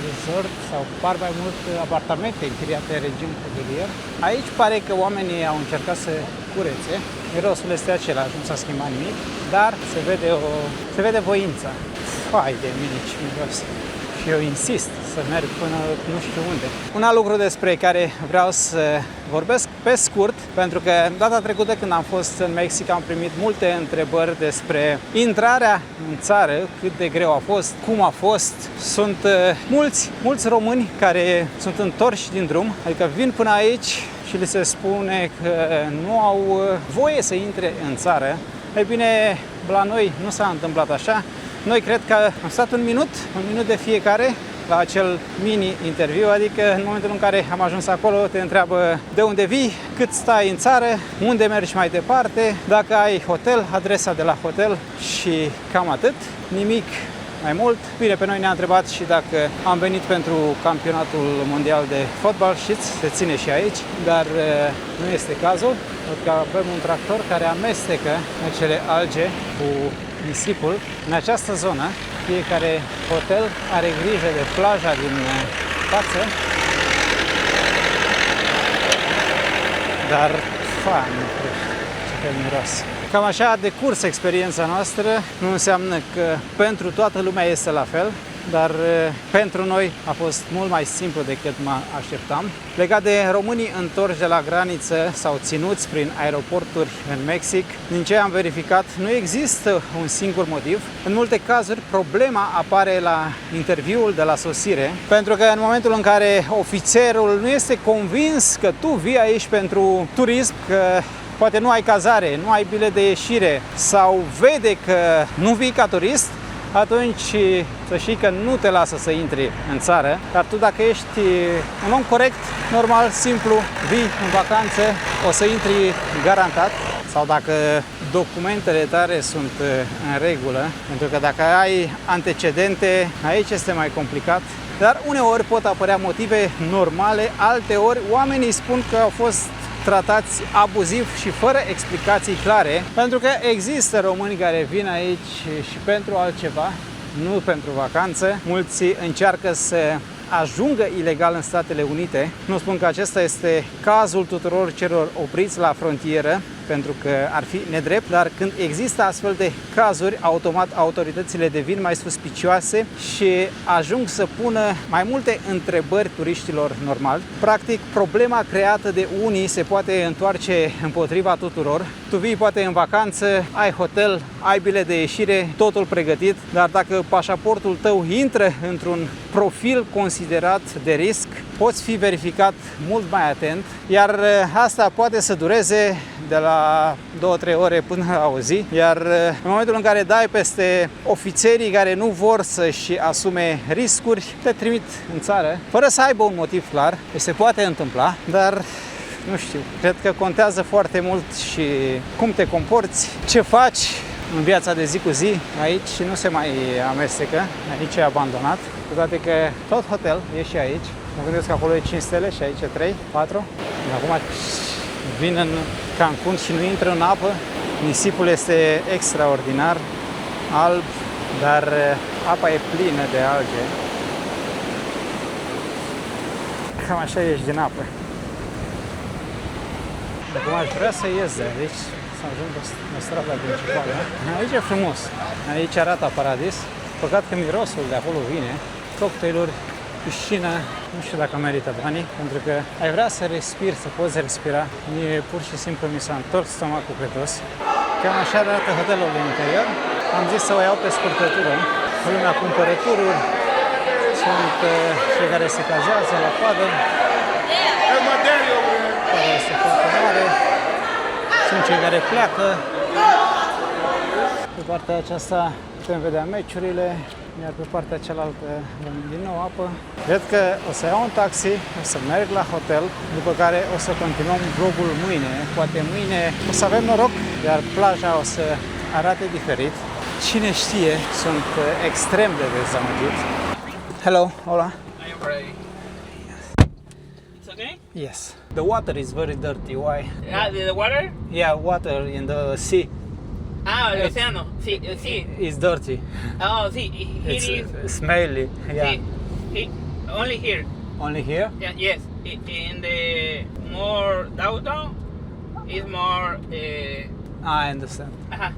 resort sau par mai mult apartamente închiriate regim hotelier. Aici pare că oamenii au încercat să curețe. Mirosul este același, nu s-a schimbat nimic, dar se vede voința. Fai de mine ce miros. Și eu insist să merg până nu știu unde. Un alt lucru despre care vreau să vorbesc pe scurt, pentru că data trecută când am fost în Mexic am primit multe întrebări despre intrarea în țară, cât de greu a fost, cum a fost. Sunt mulți români care sunt întorși din drum, adică vin până aici și li se spune că nu au voie să intre în țară. Ei bine, la noi nu s-a întâmplat așa. Noi cred că am stat un minut de fiecare la acel mini-interviu, adică în momentul în care am ajuns acolo te întreabă de unde vii, cât stai în țară, unde mergi mai departe, dacă ai hotel, adresa de la hotel și cam atât, nimic mai mult. Bine, pe noi ne-a întrebat și dacă am venit pentru campionatul mondial de fotbal, știți, se ține și aici, dar nu este cazul, pentru că avem un tractor care amestecă acele alge cu nisipul. În această zonă, fiecare hotel are grijă de plaja din față, dar ce fel miros. Cam așa a decurs experiența noastră, nu înseamnă că pentru toată lumea este la fel. dar pentru noi a fost mult mai simplu decât mă așteptam. Legat de românii întorși de la graniță sau ținuți prin aeroporturi în Mexic, din ce am verificat, nu există un singur motiv. În multe cazuri, problema apare la interviul de la sosire, pentru că în momentul în care ofițerul nu este convins că tu vii aici pentru turism, că poate nu ai cazare, nu ai bilet de ieșire sau vede că nu vii ca turist, atunci să știi că nu te lasă să intri în țară. Dar tu, dacă ești un om corect, normal, simplu, vii în vacanță, o să intri garantat. Sau dacă documentele tale sunt în regulă, pentru că dacă ai antecedente, aici este mai complicat. Dar uneori pot apărea motive normale, alteori oamenii spun că au fost tratați abuziv și fără explicații clare, pentru că există români care vin aici și pentru altceva, nu pentru vacanță. Mulți încearcă să ajungă ilegal în Statele Unite. Nu spun că acesta este cazul tuturor celor opriți la frontieră, pentru că ar fi nedrept, dar când există astfel de cazuri, automat autoritățile devin mai suspicioase și ajung să pună mai multe întrebări turiștilor normali. Practic, problema creată de unii se poate întoarce împotriva tuturor. Tu vii poate în vacanță, ai hotel, ai bilet de ieșire, totul pregătit, dar dacă pașaportul tău intră într-un profil considerat de risc, poți fi verificat mult mai atent, iar asta poate să dureze de la 2-3 ore până la o zi, iar în momentul în care dai peste ofițerii care nu vor să-și asume riscuri, te trimit în țară, fără să aibă un motiv clar. Se poate întâmpla, dar nu știu, cred că contează foarte mult și cum te comporți, ce faci în viața de zi cu zi. Aici nu se mai amestecă, aici e abandonat, cu toate că tot hotel e și aici. Mă gândesc că acolo e 5 stele și aici e 3, 4. Acum vin în Cancun și nu intră în apă. Nisipul este extraordinar, alb, dar apa e plină de alge. Cam așa ieși din apă. Dacă aș vrea să ies de aici, să ajung la strada principală. Aici e frumos, aici arată paradis. Păcat că mirosul de acolo vine, cocktailuri, piscină, nu știu dacă merită banii, pentru că ai vrea să respiri, să poți respira. Mie pur și simplu mi s-a întors stomacul pe dos. Cam așa arată hotelul din interior. Am zis să o iau pe scurtătură. Lumea cumpără tururi, sunt cei care se cazează la coadă. Coada este foarte mare. Sunt cei care pleacă. Pe partea aceasta putem vedea meciurile, iar pe partea cealaltă din nou apă. Cred că o să iau un taxi, o să merg la hotel, după care o să continuăm vlogul mâine. Poate mâine o să avem noroc, iar plaja o să arate diferit. Cine știe, sunt extrem de dezamăgit. Hello, hola.
Are you ready? It's okay?
Yes. The water is very dirty. Why?
The water?
Yeah, water in the sea
El océano. Sí, sí.
is dirty.
Oh, sí. Here
It's
is.
smelly. Yeah.
Only here.
Only here?
Yeah, yes. In the more downtown is more.
I understand.
Aha.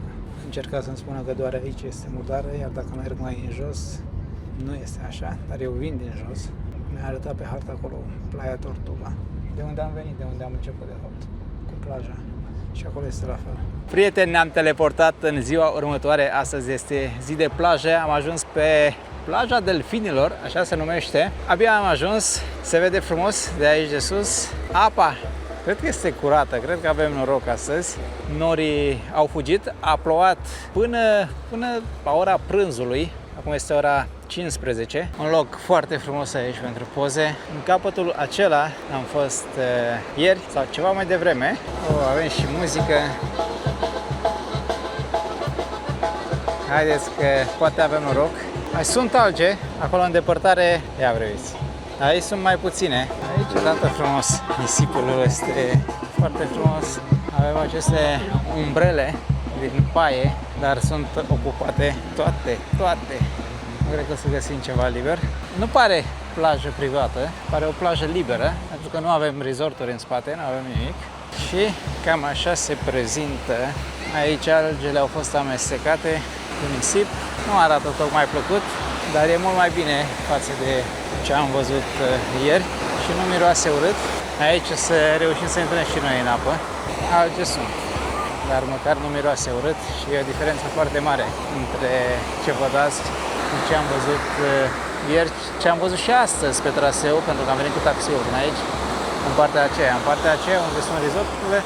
Încerca să-mi spună că doar aici este murdare, iar dacă merg mai în jos, nu este așa, dar eu vin din jos. Mi-a arătat pe hartă acolo, Playa Tortuga, de unde am venit, de unde am început de fapt, cu plaja. Și acolo este la fel. Prieteni, ne-am teleportat în ziua următoare. Astăzi este zi de plajă. Am ajuns pe plaja Delfinilor, așa se numește. Abia am ajuns, se vede frumos de aici de sus. Apa, cred că este curată, cred că avem noroc astăzi. Norii au fugit, a plouat până la ora prânzului. Acum este ora 15. Un loc foarte frumos aici pentru poze. În capătul acela am fost ieri sau ceva mai devreme. Avem și muzică. Haideți că poate avem noroc. Mai sunt alge, acolo în depărtare, ia vreți. Aici sunt mai puține. Aici arată frumos. Nisipul este foarte frumos. Avem aceste umbrele din paie, dar sunt ocupate toate. Nu cred că o să găsim ceva liber. Nu pare plajă privată, pare o plajă liberă, pentru că nu avem resorturi în spate, nu avem nimic. Și cam așa se prezintă. Aici algele au fost amestecate cu nisip. Nu arată tocmai plăcut, dar e mult mai bine față de ce am văzut ieri și nu miroase urât. Aici să reușim să intrăm și noi în apă. Alge sunt, dar măcar nu miroase urât și e o diferență foarte mare între ce văd azi și ce am văzut ieri, ce am văzut și astăzi pe traseu, pentru că am venit cu taxiul din aici, în partea aceea. În partea aceea unde sunt resorturile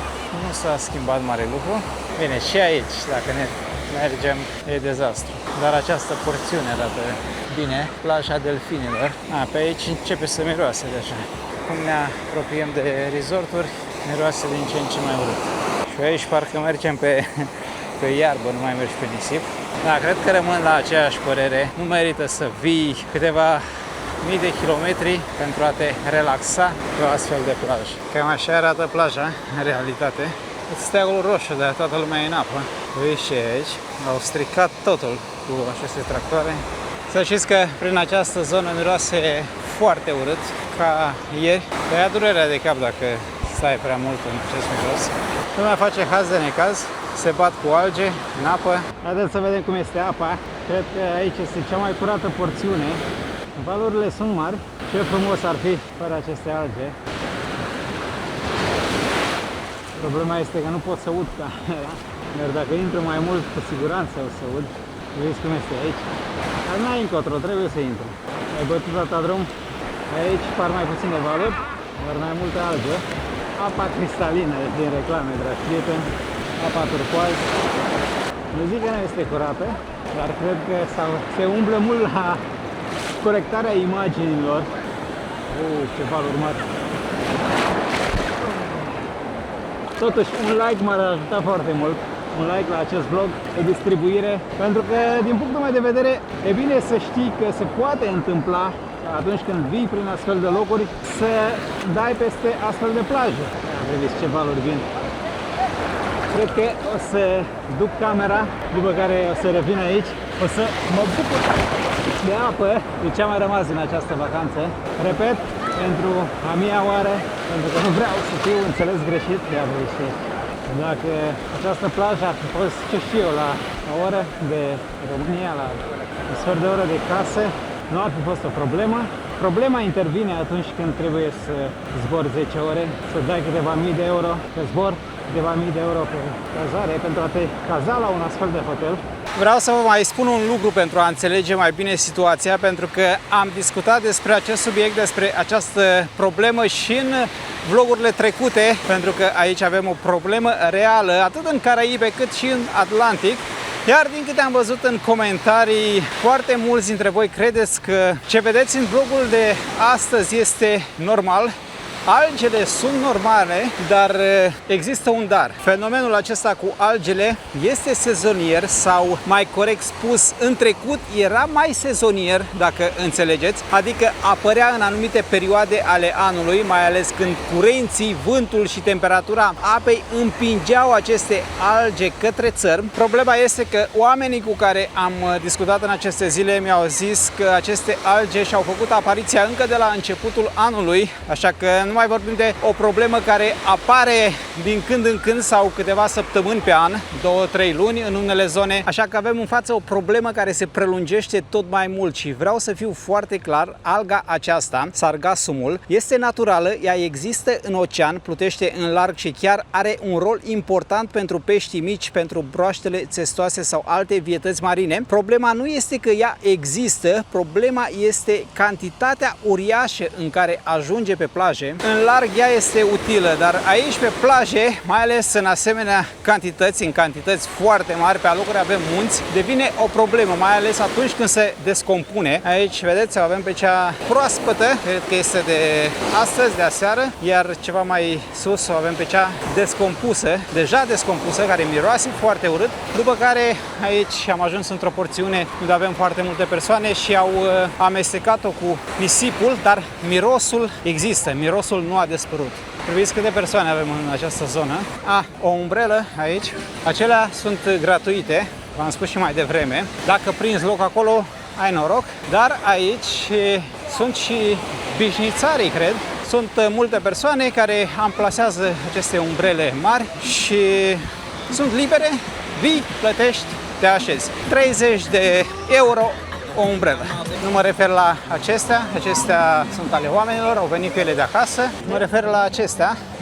nu s-a schimbat mare lucru. Bine, și aici, dacă ne mergem, e dezastru. Dar această porțiune arată bine, plaja Delfinilor. Pe aici începe să miroase deja. Cum ne apropiem de resorturi, miroase din ce în ce mai urât. Și aici parcă mergem pe iarbă, nu mai mergi pe nisip. Da, cred că rămân la aceeași părere. Nu merită să vii câteva mii de kilometri pentru a te relaxa pe o astfel de plajă. Cam așa arată plaja în realitate. Steagul roșu, dar toată lumea e în apă. Uite și aici. Au stricat totul cu aceste tractoare. Să știți că prin această zonă miroase foarte urât, ca ieri. Te ia durerea de cap dacă stai prea mult în acest miros. Lumea face haz de necaz, se bat cu alge în apă. Haideți să vedem cum este apa. Cred că aici este cea mai curată porțiune. Valurile sunt mari. Ce frumos ar fi fără aceste alge. Problema este că nu pot să ud camera, dar dacă intru mai mult, cu siguranță o să ud. Vezi cum este aici. Dar n-ai încotro, trebuie să intru. Ai bătut atâta drum. Aici par mai puține valuri, dar mai multe alge. Apa cristalină din reclame, dragi prieteni. Apa turcoaz. Nu zic că nu este curată, dar cred că se umblă mult la corectarea imaginilor. Ce valuri mari! Totuși, un like m-ar ajuta foarte mult, un like la acest vlog, o distribuire, pentru că, din punctul meu de vedere, e bine să știi că se poate întâmpla, atunci când vii prin astfel de locuri, să dai peste astfel de plajă. Vedeți ce valori vin. Cred că o să duc camera, după care o să revin aici, o să mă bucur de apă, de ce a mai rămas din această vacanță. Repet, pentru a mia oară, pentru că nu vreau să fiu înțeles greșit, dacă această plajă ar fi fost, ce știu eu, la o oră de România, la un sfert de oră de casă, nu ar fi fost o problemă. Problema intervine atunci când trebuie să zbori 10 ore, să dai câteva mii de euro pe zbor, câteva mii de euro pe cazare pentru a te caza la un astfel de hotel. Vreau să vă mai spun un lucru pentru a înțelege mai bine situația, pentru că am discutat despre acest subiect, despre această problemă și în vlogurile trecute, pentru că aici avem o problemă reală, atât în Caraibe cât și în Atlantic. Iar din câte am văzut în comentarii, foarte mulți dintre voi credeți că ce vedeți în vlogul de astăzi este normal. Algele sunt normale, dar există un dar. Fenomenul acesta cu algele este sezonier sau, mai corect spus, în trecut era mai sezonier, dacă înțelegeți, adică apărea în anumite perioade ale anului, mai ales când curenții, vântul și temperatura apei împingeau aceste alge către țărm. Problema este că oamenii cu care am discutat în aceste zile mi-au zis că aceste alge și-au făcut apariția încă de la începutul anului, așa că nu mai vorbim de o problemă care apare din când în când sau câteva săptămâni pe an, 2-3 luni în unele zone, așa că avem în față o problemă care se prelungește tot mai mult și vreau să fiu foarte clar, alga aceasta, sargassumul, este naturală, ea există în ocean, plutește în larg și chiar are un rol important pentru peștii mici, pentru broaștele țestoase sau alte vietăți marine. Problema nu este că ea există, problema este cantitatea uriașă în care ajunge pe plaje. În larg ea este utilă, dar aici pe plaje, mai ales în asemenea cantități, în cantități foarte mari, pe alocuri avem munți, devine o problemă, mai ales atunci când se descompune. Aici, vedeți, o avem pe cea proaspătă, cred că este de astăzi, de aseară, iar ceva mai sus o avem pe cea descompusă, deja descompusă, care miroase foarte urât, după care aici am ajuns într-o porțiune unde avem foarte multe persoane și au amestecat-o cu nisipul, dar mirosul există, mirosul nu a dispărut. Priviți câte persoane avem în această zonă. O umbrelă aici. Acelea sunt gratuite, v-am spus și mai devreme. Dacă prinzi loc acolo, ai noroc. Dar aici sunt și bișnițarii, cred. Sunt multe persoane care amplasează aceste umbrele mari și sunt libere, vii, plătești, te așezi. 30 de euro o umbrelă. Nu mă refer la acestea, acestea sunt ale oamenilor, au venit cu ele de acasă. Mă refer la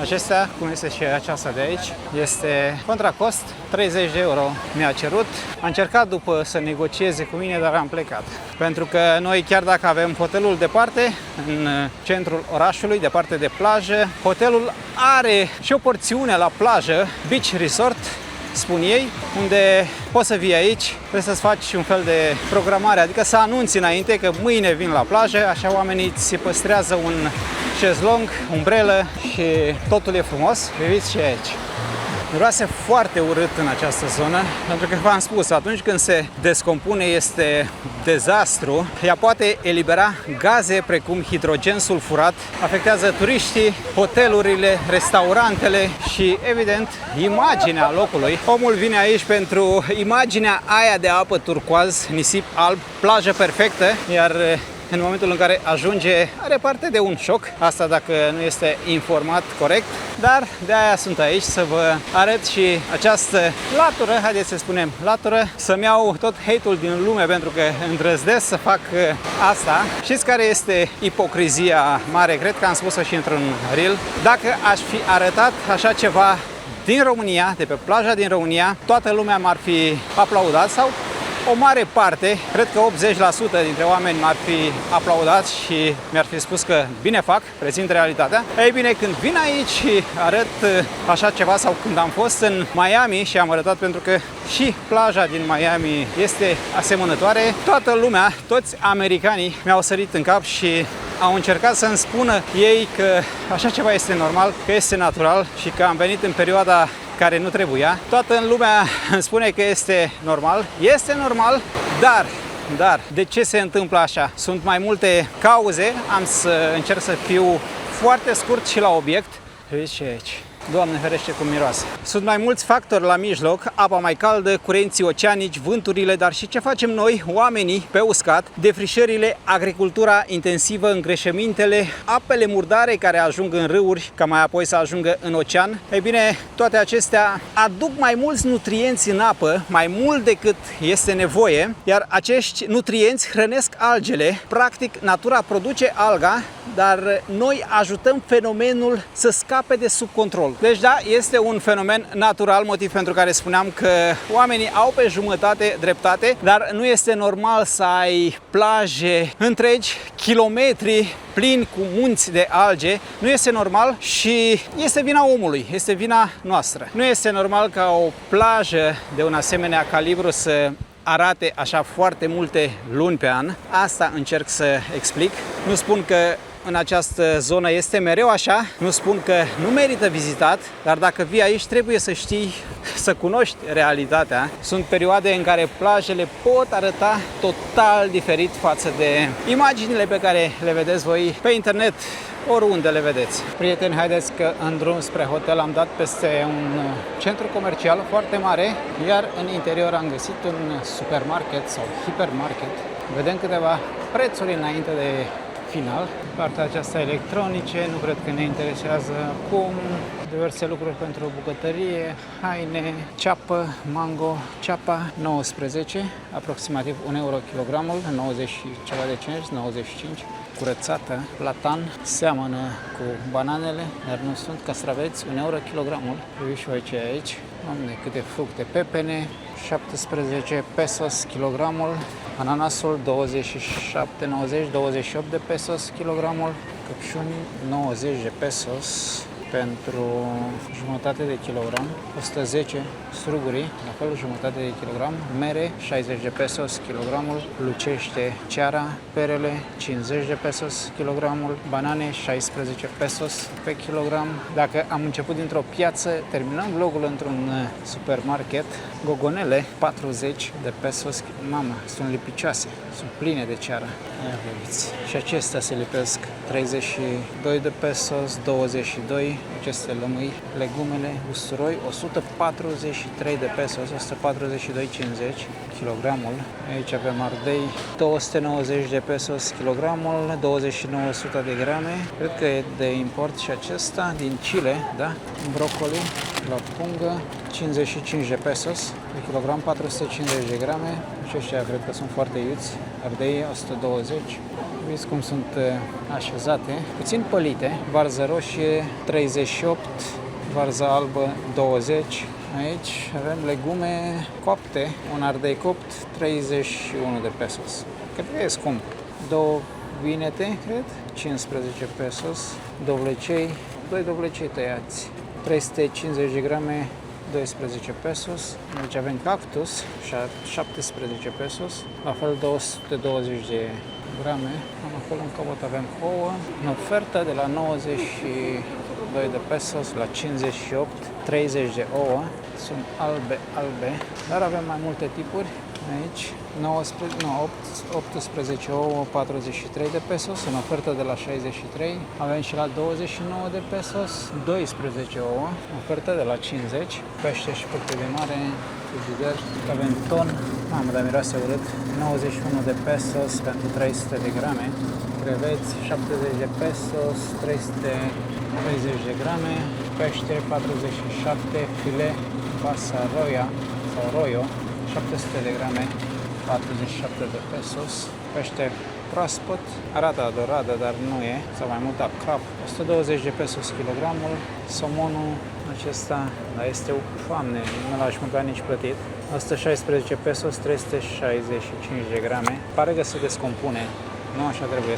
acestea, cum este și aceasta de aici, este contra cost, 30 de euro mi-a cerut. A încercat după să negocieze cu mine, dar am plecat. Pentru că noi, chiar dacă avem hotelul departe, în centrul orașului, departe de plajă, hotelul are și o porțiune la plajă, beach resort, spun ei, unde poți să vii aici, trebuie să-ți faci un fel de programare, adică să anunți înainte că mâine vin la plajă, așa oamenii ți păstrează un șezlong, umbrelă și totul e frumos. Vedeți și aici. Miroase foarte urât în această zonă, pentru că v-am spus, atunci când se descompune este dezastru. Ea poate elibera gaze precum hidrogen sulfurat, afectează turiștii, hotelurile, restaurantele și, evident, imaginea locului. Omul vine aici pentru imaginea aia de apă turcoaz, nisip alb, plajă perfectă, iar în momentul în care ajunge, are parte de un șoc, asta dacă nu este informat corect, dar de aia sunt aici să vă arăt și această latură, haideți să spunem latură, să-mi iau tot hate-ul din lume pentru că îndrăznesc să fac asta. Știți care este ipocrizia mare? Cred că am spus-o și într-un reel. Dacă aș fi arătat așa ceva din România, de pe plaja din România, toată lumea m-ar fi aplaudat sau o mare parte, cred că 80% dintre oameni m-ar fi aplaudat și mi-ar fi spus că bine fac, prezint realitatea. Ei bine, când vin aici și arăt așa ceva sau când am fost în Miami și am arătat, pentru că și plaja din Miami este asemănătoare, toată lumea, toți americanii mi-au sărit în cap și au încercat să-mi spună ei că așa ceva este normal, că este natural și că am venit în perioada care nu trebuia. Toată lumea îmi spune că este normal. Este normal, dar de ce se întâmplă așa? Sunt mai multe cauze. Am să încerc să fiu foarte scurt și la obiect. Vedeți ce e aici? Doamne ferește cum miroase. Sunt mai mulți factori la mijloc, apa mai caldă, curenții oceanici, vânturile, dar și ce facem noi, oamenii, pe uscat, defrișările, agricultura intensivă, îngreșămintele, apele murdare care ajung în râuri, ca mai apoi să ajungă în ocean. Ei bine, toate acestea aduc mai mulți nutrienți în apă, mai mult decât este nevoie, iar acești nutrienți hrănesc algele. Practic, natura produce alga, dar noi ajutăm fenomenul să scape de sub control. Deci da, este un fenomen natural, motiv pentru care spuneam că oamenii au pe jumătate dreptate, dar nu este normal să ai plaje întregi, kilometri plini cu munți de alge. Nu este normal și este vina omului, este vina noastră. Nu este normal ca o plajă de un asemenea calibru să arate așa foarte multe luni pe an. Asta încerc să explic. Nu spun că în această zonă este mereu așa, nu spun că nu merită vizitat, dar dacă vii aici trebuie să știi, să cunoști realitatea. Sunt perioade în care plajele pot arăta total diferit față de imaginile pe care le vedeți voi pe internet, oriunde le vedeți. Prieteni, haideți că în drum spre hotel am dat peste un centru comercial foarte mare, iar în interior am găsit un supermarket sau hipermarket. Vedem câteva prețuri înainte de final. Partea aceasta electronice, nu cred că ne interesează acum. Diverse lucruri pentru bucătărie, haine, ceapă, mango, ceapa 19, aproximativ 1 euro kilogramul, 90 și ceva de cenți, 95. Curățată, platan, seamănă cu bananele, dar nu sunt, castraveți, 1 euro kilogramul. Uite și voi ce e aici. Doamne, câte fructe, pepene, 17 pesos kilogramul, ananasul 27,90, 28 de pesos kilogramul, căpșuni 90 de pesos pentru jumătate de kilogram, 110 strugurii, la fel jumătate de kilogram, mere 60 de pesos kilogramul, lucește ceara, perele 50 de pesos kilogramul, banane 16 pesos pe kilogram. Dacă am început dintr-o piață, terminăm vlogul într-un supermarket, gogonele 40 de pesos, mamă, sunt lipicioase, sunt pline de ceară. Ia vedeți. Și acestea se lipesc 32 de pesos, 22, aceste lămâi, legumele, usturoi, 143 de pesos, 142,50 kilogramul. Aici avem ardei, 290 de pesos kilogramul, 2900 de grame. Cred că e de import și acesta, din Chile, da? Brocoli la pungă, 55 de pesos pe kilogram, 450 de grame. Aceștia cred că sunt foarte iuți. Ardei 120. Vedeți cum sunt așezate. Puțin pălite. Varză roșie 38. Varză albă 20. Aici avem legume coapte. Un ardei copt 31 de pesos. Cred că e scump. Două vinete, cred, 15 pesos. Dovlecei, 2 dovlecei tăiați. 350 de grame, 12 pesos. Deci avem cactus, 17 pesos. La fel 220 de grame. Acolo în capăt avem ouă. În ofertă de la 92 de pesos la 58, 30 de ouă. Sunt albe, dar avem mai multe tipuri. Aici 18 ouă, 43 de pesos, în ofertă de la 63. Avem și la 29 de pesos, 12 ouă, ofertă de la 50. Pește și fructe de mare, frigider. Avem ton, mamă, dar miroase urât, 91 de pesos pentru 300 de grame. Creveți, 70 de pesos, 330 de grame. Pește, 47, filet, Basa Roya sau Royo, 700 de grame, 47 de pesos. Pește proaspăt, arată doradă, dar nu e, sau mai mult crab, 120 de pesos kilogramul. Somonul acesta, dar este foamne, nu l-aș mânca nici plătit. 116 pesos, 365 de grame. Pare că se descompune. Nu așa trebuie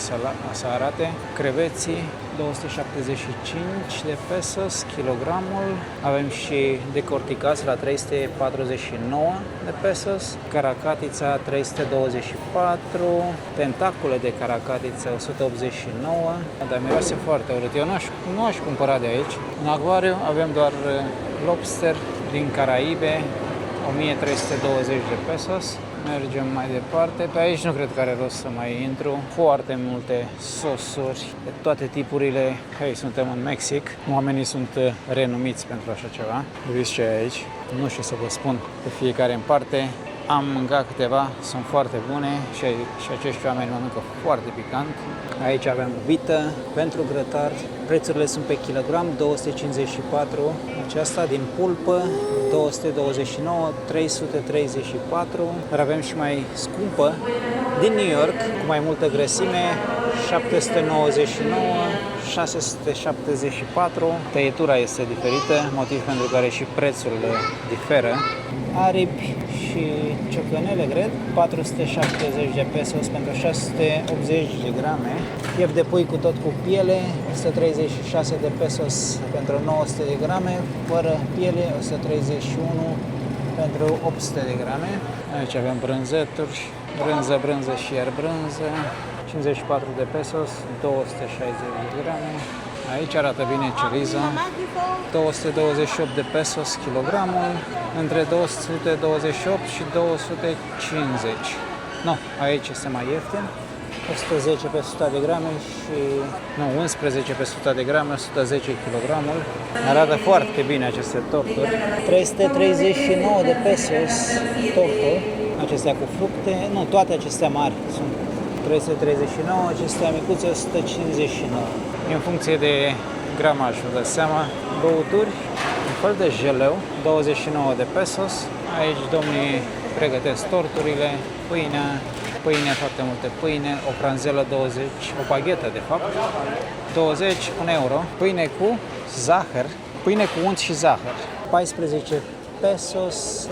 să arate. Creveții 275 de pesos kilogramul. Avem și decorticați la 349 de pesos. Caracatița 324. Tentacule de caracatiță 189. Dar miroase foarte urât. Eu nu aș cumpăra de aici. În acvariu avem doar lobster din Caraibe, 1320 de pesos. Mergem mai departe. Pe aici nu cred că are rost să mai intru. Foarte multe sosuri de toate tipurile. Hei, suntem în Mexic. Oamenii sunt renumiți pentru așa ceva. Uitați ce e aici. Nu știu să vă spun pe fiecare în parte. Am mâncat câteva, sunt foarte bune și acești oameni mănâncă foarte picant. Aici avem vită pentru grătar. Prețurile sunt pe kilogram, 254. Aceasta din pulpă, 229, 334. Dar avem și mai scumpă din New York, cu mai multă grăsime, 799, 674. Tăietura este diferită, motiv pentru care și prețul diferă. Aripi și ciocănele, cred, 470 de pesos pentru 680 de grame. Piept de pui cu tot cu piele, 136 de pesos pentru 900 de grame, fără piele, 131 pentru 800 de grame. Aici avem brânzeturi, brânză și iar brânză, 54 de pesos, 260 de grame. Aici arată bine ceriza, 228 de pesos kilogramul, între 228 și 250. Nu, aici este mai ieftin, 110 pe 100 de grame și 11 pe 100 de grame, 110 kilogramul. Arată foarte bine aceste torturi. 339 de pesos tortul, acestea cu fructe, nu, toate acestea mari sunt 339, acestea micuțe 159. În funcție de gramaj, vă dați seama. Băuturi, un fel de jeleu, 29 de pesos. Aici domnii pregătesc torturile, pâine, foarte multe pâine, o franzelă 20, o baghetă de fapt, 20, 1 euro. Pâine cu zahăr, pâine cu unt și zahăr, 14 pesos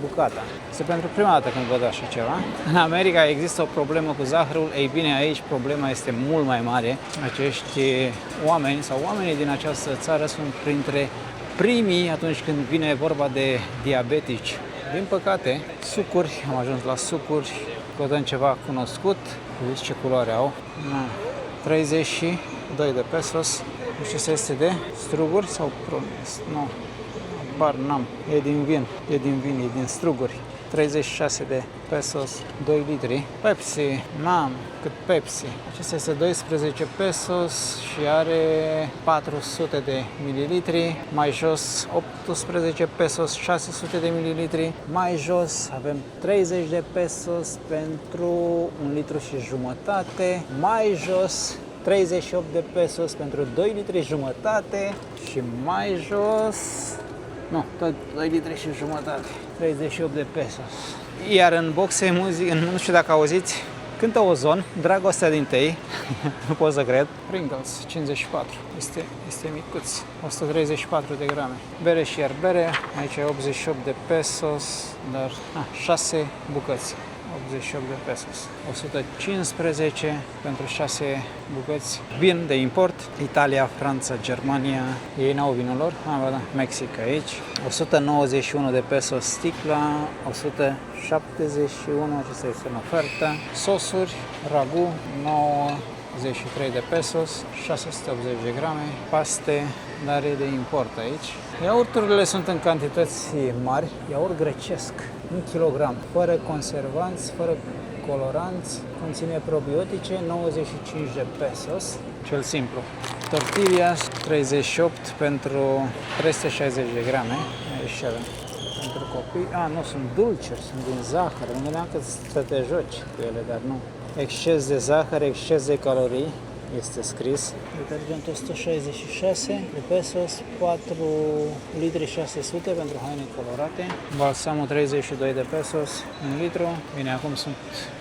bucata. Este pentru prima dată când văd așa ceva. În America există o problemă cu zahărul, ei bine, aici problema este mult mai mare. Acești oameni sau oamenii din această țară sunt printre primii atunci când vine vorba de diabetici. Din păcate, sucuri, am ajuns la sucuri, căutăm ceva cunoscut. Vedeți ce culoare au. 32 de pesos. Nu știu ce este de struguri sau nu. Bar n-am. E din vin, e din struguri. 36 de pesos, 2 litri. Pepsi, n-am, cât Pepsi. Acesta este 12 pesos și are 400 de mililitri. Mai jos 18 pesos, 600 de mililitri. Mai jos avem 30 de pesos pentru 1 litru și jumătate. Mai jos 38 de pesos pentru 2 litri și jumătate. Și mai jos... Nu, tot 2 litri și jumătate. 38 de pesos. Iar în boxe, nu știu dacă auziți, cântă Ozon, Dragostea din tei, nu pot să cred. Pringles, 54, este micuț, 134 de grame. Bere și iar bere, aici e 88 de pesos, dar 6 bucăți. 88 de pesos. 115 pentru 6 bucăți. Vin de import. Italia, Franța, Germania. Ei n-au vinul lor. Da, Mexic aici. 191 de pesos sticla. 171, acesta este în ofertă. Sosuri, ragu, 93 de pesos, 680 de grame. Paste, dar e de import aici. Iaurturile sunt în cantități mari. Iaurt grecesc, 1 kg, fără conservanți, fără coloranți, conține probiotice, 95 de pesos, cel simplu. Tortillas, 38 pentru 360 de grame. Aici avem pentru copii. Nu, sunt dulciuri, sunt din zahăr. Mă gândeam că să te joci cu ele, dar nu. Exces de zahăr, exces de calorii. Este scris. Detergent 166 de pesos, 4 litri 600 pentru haine colorate. Balsamul 32 de pesos, 1 litru. Bine, acum sunt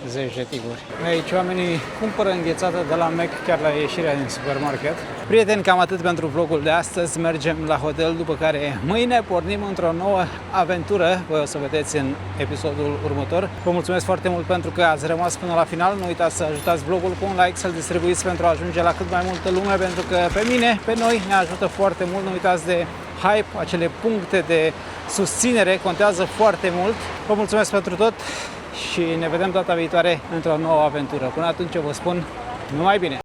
zeci de tiguri. Aici oamenii cumpără înghețată de la Mac chiar la ieșirea din supermarket. Prieteni, cam atât pentru vlogul de astăzi. Mergem la hotel, după care mâine pornim într-o nouă aventură. Voi o să vedeți în episodul următor. Vă mulțumesc foarte mult pentru că ați rămas până la final. Nu uitați să ajutați vlogul cu un like, să-l distribuiți pentru a ajunge la cât mai multă lume, pentru că pe mine, pe noi ne ajută foarte mult. Nu uitați de hype, acele puncte de susținere contează foarte mult. Vă mulțumesc pentru tot și ne vedem data viitoare într-o nouă aventură. Până atunci vă spun numai bine!